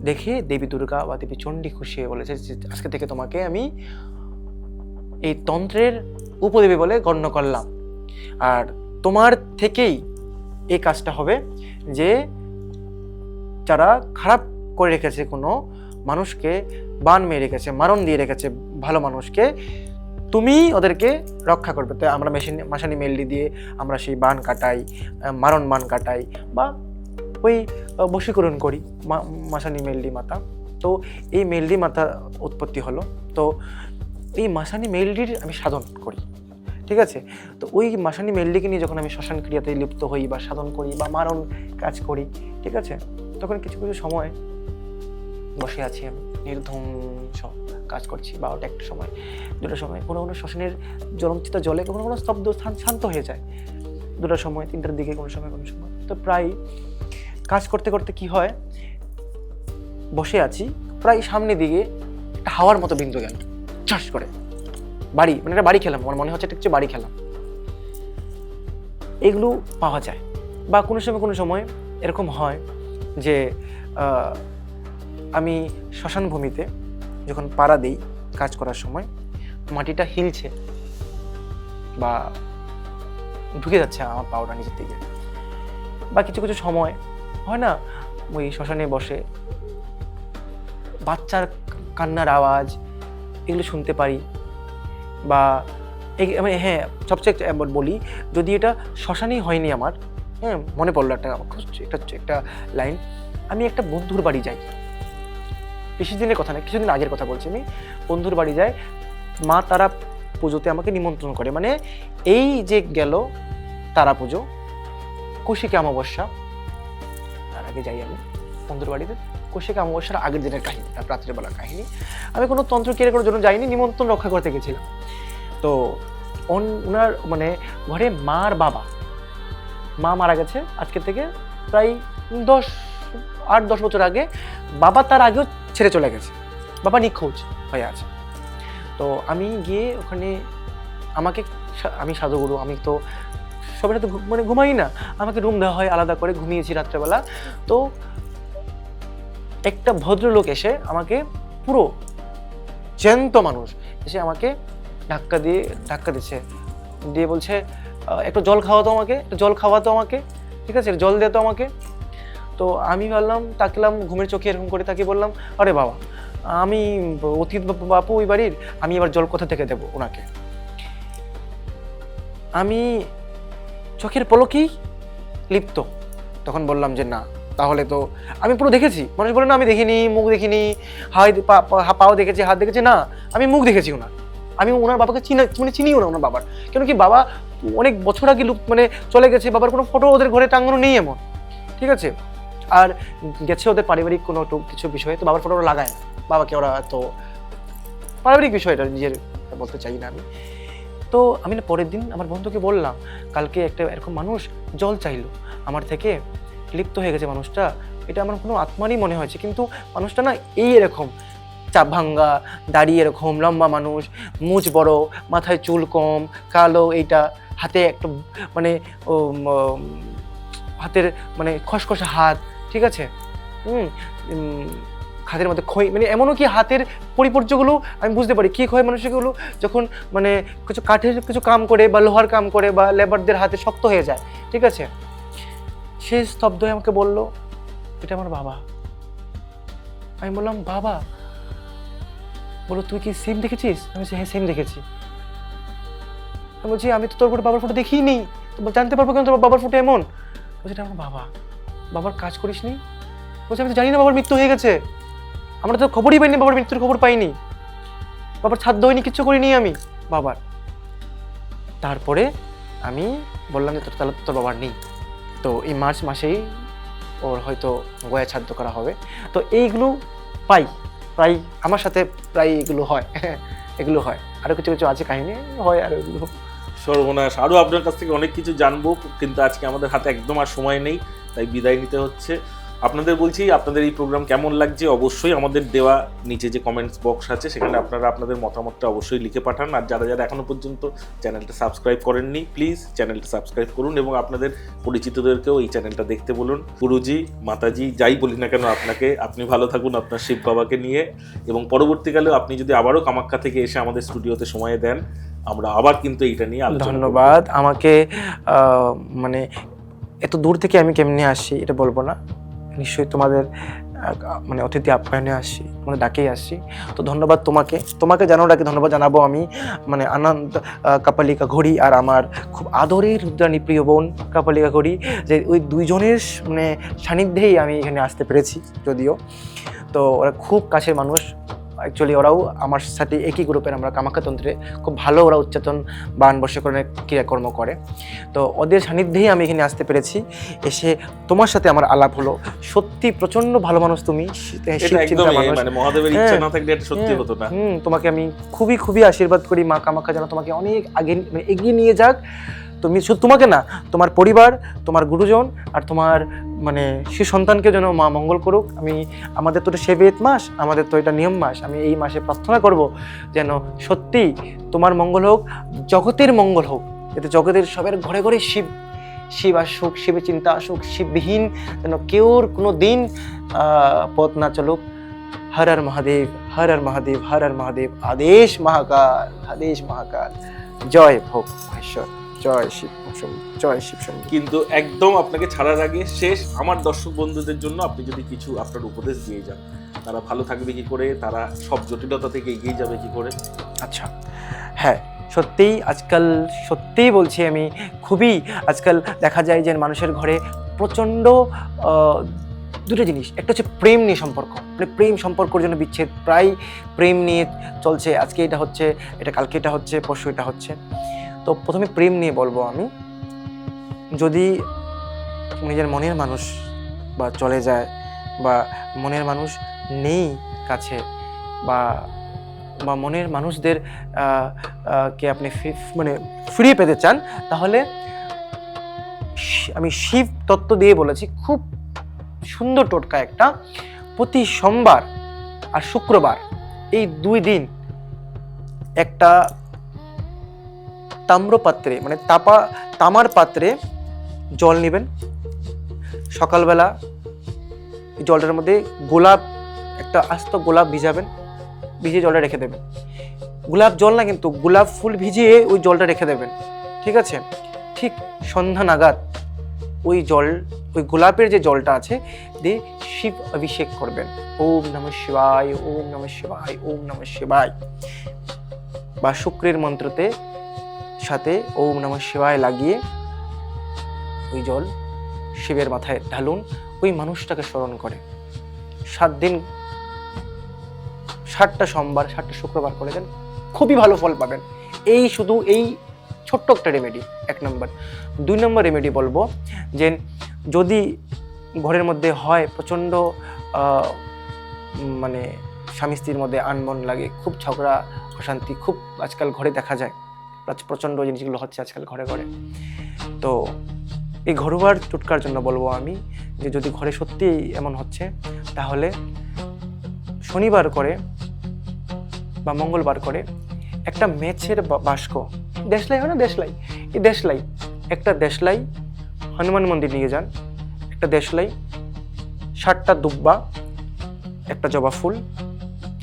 দেখে দেবী দুর্গা বা দেবী চণ্ডী খুশি হয়ে বলেছে, আজকে থেকে তোমাকে আমি এই তন্ত্রের উপদেবী বলে গণ্য করলাম, আর তোমার থেকেই এই কাজটা হবে যে যারা খারাপ করে রেখেছে, কোনো মানুষকে বান মেরে রেখেছে, মারণ দিয়ে রেখেছে ভালো মানুষকে, তুমি ওদেরকে রক্ষা করবে। তো আমরা মাসানি মেলডি দিয়ে আমরা সেই বান কাটাই, মারণ বান কাটাই বা ওই বশীকরণ করি মাসানি মেলডি মাতা। তো এই মেলডি মাতা উৎপত্তি হলো। তো এই মাসানি মেলডির আমি সাধন করি, ঠিক আছে? তো ওই মাসানি মেলডিকে নিয়ে যখন আমি শ্মশান ক্রিয়াতে লিপ্ত হই বা সাধন করি বা মারণ কাজ করি, ঠিক আছে, তখন কিছু কিছু সময় বসে আছি আমি নির্ধ্বংস কাজ করছি, বা ওটা একটা সময়, দুটোর সময় কোনো কোনো শ্মশানের জ্বলন্ত জলে কোনো কোনো স্তব্ধ শান্ত হয়ে যায়, দুটোর সময়, তিনটার দিকে কোনো সময়। তো প্রায় কাজ করতে করতে কি হয়, বসে আছি, প্রায় সামনের দিকে একটা হাওয়ার মতো বিন্দু গেল, চাষ করে বাড়ি, মানে একটা বাড়ি খেলাম, আমার মনে হচ্ছে একটা কিছু বাড়ি খেলাম, এগুলো পাওয়া যায়। বা কোনো সময় এরকম হয় যে আমি শ্মশান ভূমিতে যখন পাড়া দিই কাজ করার সময়, মাটিটা হিলছে বা ঢুকে যাচ্ছে আমার পাওয়াটা নিচের দিকে। বা কিছু কিছু সময় হয় না, ওই শ্মশানে বসে বাচ্চার কান্নার আওয়াজ এগুলো শুনতে পারি। বা মানে হ্যাঁ, সবচেয়ে বলি, যদি এটা শ্মশানেই হয়নি আমার, হ্যাঁ, মনে পড়লো একটা লাইন। আমি একটা বন্ধুর বাড়ি যাই, বেশি দিনের কথা না, কিছুদিন আগের কথা বলছি, আমি বন্ধুর বাড়ি যাই, মা তারা পুজোতে আমাকে নিমন্ত্রণ করে। মানে এই যে গেল তারা পুজো, কৌশিকী অমাবস্যা, তার আগে যাই আমি বন্ধুর বাড়িতে, কৌশিকী অমাবস্যার আগের দিনের কাহিনী, তার রাত্রেবেলার কাহিনী। আমি কোনো তন্ত্র ক্রিয়া করার জন্য যাইনি, নিমন্ত্রণ রক্ষা করতে গেছিলাম। তো ওনার মানে ঘরে মার বাবা, মা মারা গেছে আজকে থেকে প্রায় 8-10 বছর আগে, বাবা তার আগেও ছেড়ে চলে গেছে, বাবা নিখোঁজ হয়ে আছে। তো আমি গিয়ে ওখানে, আমি সাধুগুরু, আমি তো সবাই তো মানে ঘুমাই না, আমাকে রুম দেওয়া হয় আলাদা করে, ঘুমিয়েছি রাত্রেবেলা। তো একটা ভদ্রলোক এসে আমাকে, পুরো জ্যান্ত মানুষ এসে আমাকে ধাক্কা দিচ্ছে, দিয়ে বলছে একটু জল খাওয়াতো আমাকে, ঠিক আছে, জল দে তো আমাকে। তো আমি বললাম, তাকলাম ঘুমের চোখে এরকম করে তাকিয়ে বললাম, আরে বাবা, আমি অতীত বাপু ওই বাড়ির, আমি এবার জল কোথা থেকে দেবো ওনাকে? আমি চোখের পলকেই লিপ্ত। তখন বললাম যে না, তাহলে তো আমি পুরো দেখেছি। মানুষ বলে না আমি দেখিনি, মুখ দেখিনি, পাও দেখেছি, হাত দেখেছি, না আমি মুখ দেখেছি ওনার। আমি ওনার বাবাকে চিনিও না ওনার বাবার, কেন কি বাবা অনেক বছর আগে চলে গেছে, বাবার কোনো ফটো ওদের ঘরে টাঙানো নেই এমন, ঠিক আছে। আর গেছে ওদের পারিবারিক কোনো কিছু বিষয়ে, তো বাবার ফটোটা লাগায় না, বাবাকে ওরা তো পারিবারিক বিষয়টা নিজের বলতে চাই না আমি। তো আমি না পরের দিন আমার বন্ধুকে বললাম, কালকে একটা এরকম মানুষ জল চাইলো আমার থেকে, লিপ্ত হয়ে গেছে মানুষটা, এটা আমার কোনো আত্মারই মনে হয়েছে, কিন্তু মানুষটা না এই এরকম চাপ ভাঙ্গা, দাড়ি এরকম লম্বা মানুষ, মুছ বড়, মাথায় চুল কম, কালো, এইটা হাতে একটা মানে হাতের মানে খসখসে হাত, ঠিক আছে, হাতের মধ্যে ক্ষয়, মানে এমনও কি হাতের পরিপর্যগুলো আমি বুঝতে পারি কি হয় মানুষগুলো যখন মানে কিছু কাঠের কিছু কাম করে বা লোহার কাম করে বা লেবারদের হাতে শক্ত হয়ে যায়, ঠিক আছে। সে স্তব্ধ হয়ে আমাকে বলল, এটা আমার বাবা। আমি বললাম, বাবা? বলো, তুই কি সিম দেখেছিস? আমি বলছি, হ্যাঁ সিম দেখেছি। আমি বলছি, আমি তো তোর বাবার ফটো দেখিনি, জানতে পারবো কেন তোর বাবার ফটো এমন? বলছি, এটা আমার বাবা। বাবার কাজ করিস নি? বলছি, আমি তো জানি না বাবার মৃত্যু হয়ে গেছে, আমরা তো খবরই পাইনি, বাবার মৃত্যুর খবর পাইনি, বাবার ছাদ হয়নি, কিচ্ছু করিনি আমি বাবার। তারপরে আমি বললাম যে তাহলে তোর বাবার নেই, তো এই মার্চ মাসেই ওর হয়তো গয়া ছাদ্য করা হবে। তো এইগুলো পাই প্রায় আমার সাথে, প্রায় এগুলো হয়, এগুলো হয়। আরও কিছু কিছু আছে কাহিনী হয়, আর এগুলো সর্বনাশ, আরও আপনার কাছ থেকে অনেক কিছু জানবো, কিন্তু আজকে আমাদের হাতে একদম আর সময় নেই, তাই বিদায় নিতে হচ্ছে। আপনাদের বলছি, আপনাদের এই প্রোগ্রাম কেমন লাগছে অবশ্যই আমাদের দেওয়া নিচে যে কমেন্টস বক্স আছে সেখানে আপনারা আপনাদের মতামতটা অবশ্যই লিখে পাঠান। আর যারা যারা এখনও পর্যন্ত চ্যানেলটা সাবস্ক্রাইব করেননি, প্লিজ চ্যানেলটা সাবস্ক্রাইব করুন এবং আপনাদের পরিচিতদেরকেও এই চ্যানেলটা দেখতে বলুন। গুরুজি, মাতাজি, যাই বলি না কেন আপনাকে, আপনি ভালো থাকুন আপনার শিব বাবাকে নিয়ে, এবং পরবর্তীকালেও আপনি যদি আবারও কামাখ্যা থেকে এসে আমাদের স্টুডিওতে সময় দেন, আমরা আবার কিন্তু এইটা নিয়ে আলোচনা করব। ধন্যবাদ। আমাকে মানে এত দূর থেকে আমি কেমনে আসি এটা বলবো না, নিশ্চয়ই তোমাদের মানে অতিথি আপ্যায়নে আসছি, মানে ডাকেই আসছি। তো ধন্যবাদ তোমাকে জানানোর আগে ধন্যবাদ জানাবো আমি মানে আনন্দ কাপালিকা ঘড়ি আর আমার খুব আদরের রুদ্রাণী প্রিয় বোন কাপালিকা ঘড়ি, যে ওই দুইজনের মানে সান্নিধ্যেই আমি এখানে আসতে পেরেছি। যদিও তো ওরা খুব কাছের মানুষ, অ্যাকচুয়ালি ওরাও আমার সাথে একই গ্রুপের, আমরা কামাখ্যাতন্ত্রে খুব ভালো ওরা উচ্চাটন বান বর্ষকরণের ক্রিয়াকর্ম করে। তো ওদের সান্নিধ্যেই আমি এখানে আসতে পেরেছি, এসে তোমার সাথে আমার আলাপ হলো। সত্যি প্রচন্ড ভালো মানুষ তুমি, মানে মহাদেবের ইচ্ছা না থাকলে এটা সত্যি হতো না। তোমাকে আমি খুবই খুবই আশীর্বাদ করি, মা কামাখ্যা যেন তোমাকে অনেক আগে মানে এগিয়ে নিয়ে যাক। তুমি শুধু তোমাকে না, তোমার পরিবার, তোমার গুরুজন আর তোমার মানে সে সন্তানকে যেন মা মঙ্গল করুক। আমাদের তো এটা সেবেত মাস, আমাদের তো এটা নিয়ম মাস, আমি এই মাসে প্রার্থনা করব যেন সত্যি তোমার মঙ্গল হোক, জগতের মঙ্গল হোক, যাতে জগতের সবের ঘরে ঘরে শিব আসুক, শিবের চিন্তা আসুক, শিববিহীন যেন কেউর কোনো দিন পথ না চলুক। হর হর মহাদেব, হর হর মহাদেব, হর হর মহাদেব। আদেশ মহাকাল, আদেশ মহাকাল। জয় ভোগ মহেশ্বর, জয় শিব, জয় শিব শম্ভু। কিন্তু একদম আপনাকে ছাড়ার আগে শেষ আমার দর্শক বন্ধুদের জন্য আপনি যদি কিছু আপনার উপদেশ দিয়ে যান, তারা ভালো থাকবে কি করে, তারা সব জটিলতা থেকে এগিয়ে যাবে কি করে? আচ্ছা, হ্যাঁ সত্যিই বলছি আমি, খুবই আজকাল দেখা যায় যে মানুষের ঘরে প্রচণ্ড দুটো জিনিস, একটা হচ্ছে প্রেম নিয়ে সম্পর্ক, মানে প্রেম সম্পর্কের জন্য বিচ্ছেদ, প্রায় প্রেম নিয়ে চলছে, আজকে এটা হচ্ছে, এটা কালকে এটা হচ্ছে, পরশু এটা হচ্ছে। তো প্রথমে প্রেম নিয়ে বলবো আমি, যদি নিজের মনের মানুষ বা চলে যায় বা মনের মানুষ নেই কাছে, বা মনের মানুষদের কে আপনি মানে ফিরিয়ে পেতে চান, তাহলে আমি শিব তত্ত্ব দিয়ে বলেছি, খুব সুন্দর টোটকা একটা। প্রতি সোমবার আর শুক্রবার এই 2 দিন একটা তাম্রপাত্রে মানে তামার পাত্রে জল নেবেন, সকালবেলা জলটার মধ্যে একটা আস্ত গোলাপ ভিজিয়ে জলটা রেখে দেবেন। গোলাপ জল না, কিন্তু গোলাপ ফুল ভিজিয়ে ওই জলটা রেখে দেবেন, ঠিক আছে? ঠিক সন্ধ্যা নাগাদ ওই জল, ওই গোলাপের যে জলটা আছে দিয়ে শিব অভিষেক করবেন। ওম নমঃ শিবায়, ওম নমঃ শিবায়, ওম নমঃ শিবায়, বা শুক্রের মন্ত্রতে সাথে ওম নমঃ শিবায় লাগিয়ে ওই জল শিবের মাথায় ঢালুন। ওই মানুষটাকে স্মরণ করে 7 দিন, 7টা সোমবার 7টা শুক্রবার করে দেন, খুবই ভালো ফল পাবেন। এই শুধু এই ছোট্ট একটা রেমেডি 1 নম্বর। 2 নম্বর রেমেডি বলবো যে যদি ঘরের মধ্যে হয় প্রচণ্ড মানে স্বামী স্ত্রীর মধ্যে আনমন লাগে, খুব ঝগড়া অশান্তি খুব আজকাল ঘরে দেখা যায়, প্রচণ্ড জিনিসগুলো হচ্ছে আজকাল ঘরে ঘরে, তো এই ঘরোয়ার টোটকার জন্য বলবো আমি যে যদি ঘরে সত্যিই এমন হচ্ছে তাহলে শনিবার করে বা মঙ্গলবার করে একটা মেছের বাস্ক, দেশলাই হয় না, দেশলাই, এই দেশলাই, একটা দেশলাই হনুমান মন্দির নিয়ে যান, একটা দেশলাই, 7টা দুব্বা, একটা জবা ফুল,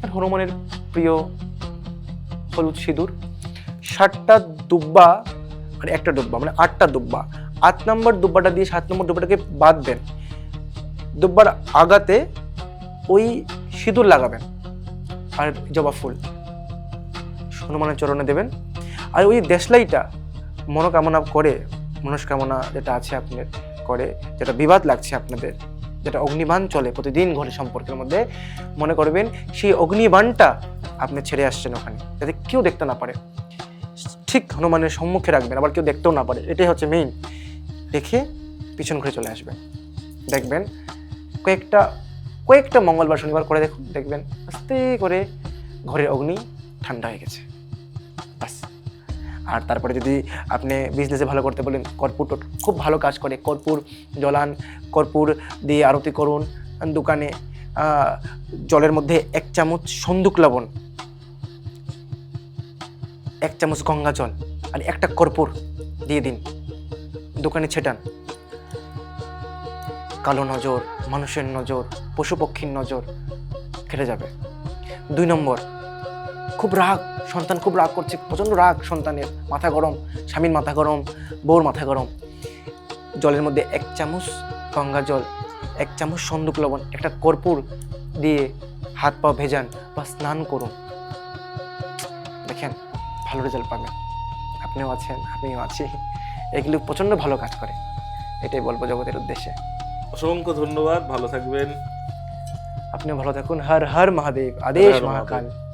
আর হনুমানের প্রিয় হলুদ সিঁদুর, 7টা দুব্বা আর একটা দুব্বা, মানে 8টা দুব্বা। 8 নম্বর দুব্বাটা দিয়ে 7 নম্বর দুব্বাটাকে বাঁধবেন, দুব্বার আগাতে ওই সিঁদুর লাগাবেন আর জবা ফুল হনুমানের চরণে দেবেন। আর ওই দেশলাইটা মনোকামনা করে, মনস্কামনা যেটা আছে আপনার করে, যেটা বিবাদ লাগছে আপনাদের, যেটা অগ্নিবাণ চলে প্রতিদিন ঘরে সম্পর্কের মধ্যে, মনে করবেন সেই অগ্নিবাণটা আপনি ছেড়ে আসছেন ওখানে, যাতে কেউ দেখতে না পারে, ঠিক হনুমানের সম্মুখে রাখবেন, আবার কেউ দেখতেও না পারে, এটাই হচ্ছে মেইন। রেখে পিছন ঘুরে চলে আসবেন, দেখবেন কয়েকটা মঙ্গলবার শনিবার করে দেখুন, দেখবেন আস্তে করে ঘরের অগ্নি ঠান্ডা হয়ে গেছে, বাস। আর তারপরে যদি আপনি বিজনেসে ভালো করতে বলেন, কর্পূর খুব ভালো কাজ করে, কর্পূর জ্বলান, কর্পূর দিয়ে আরতি করুন, দোকানে জলের মধ্যে 1 চামচ সন্দুক লবণ, 1 চামচ গঙ্গা জল আর একটা কর্পূর দিয়ে দিন, দোকানে ছেটান। কালো নজর, মানুষের নজর, পশু পক্ষীর নজর কেটে যাবে। 2 নম্বর, খুব রাগ, সন্তান খুব রাগ করছে, প্রচণ্ড রাগ, সন্তানের মাথা গরম, স্বামীর মাথা গরম, বউর মাথা গরম, জলের মধ্যে 1 চামচ গঙ্গা জল, 1 চামচ সন্দুক লবণ, একটা কর্পূর দিয়ে হাত পা ভেজান বা স্নান করুন, দেখেন ভালো রেজাল্ট পাবেন। আপনিও আছেন, আমিও আছি, এগুলো প্রচণ্ড ভালো কাজ করে, এটাই বলবো জগতের উদ্দেশ্যে। অসংখ্য ধন্যবাদ, ভালো থাকবেন। আপনিও ভালো থাকুন। হর হর মহাদেব, আদেশ হর হর মহাকাল। মহাদেব।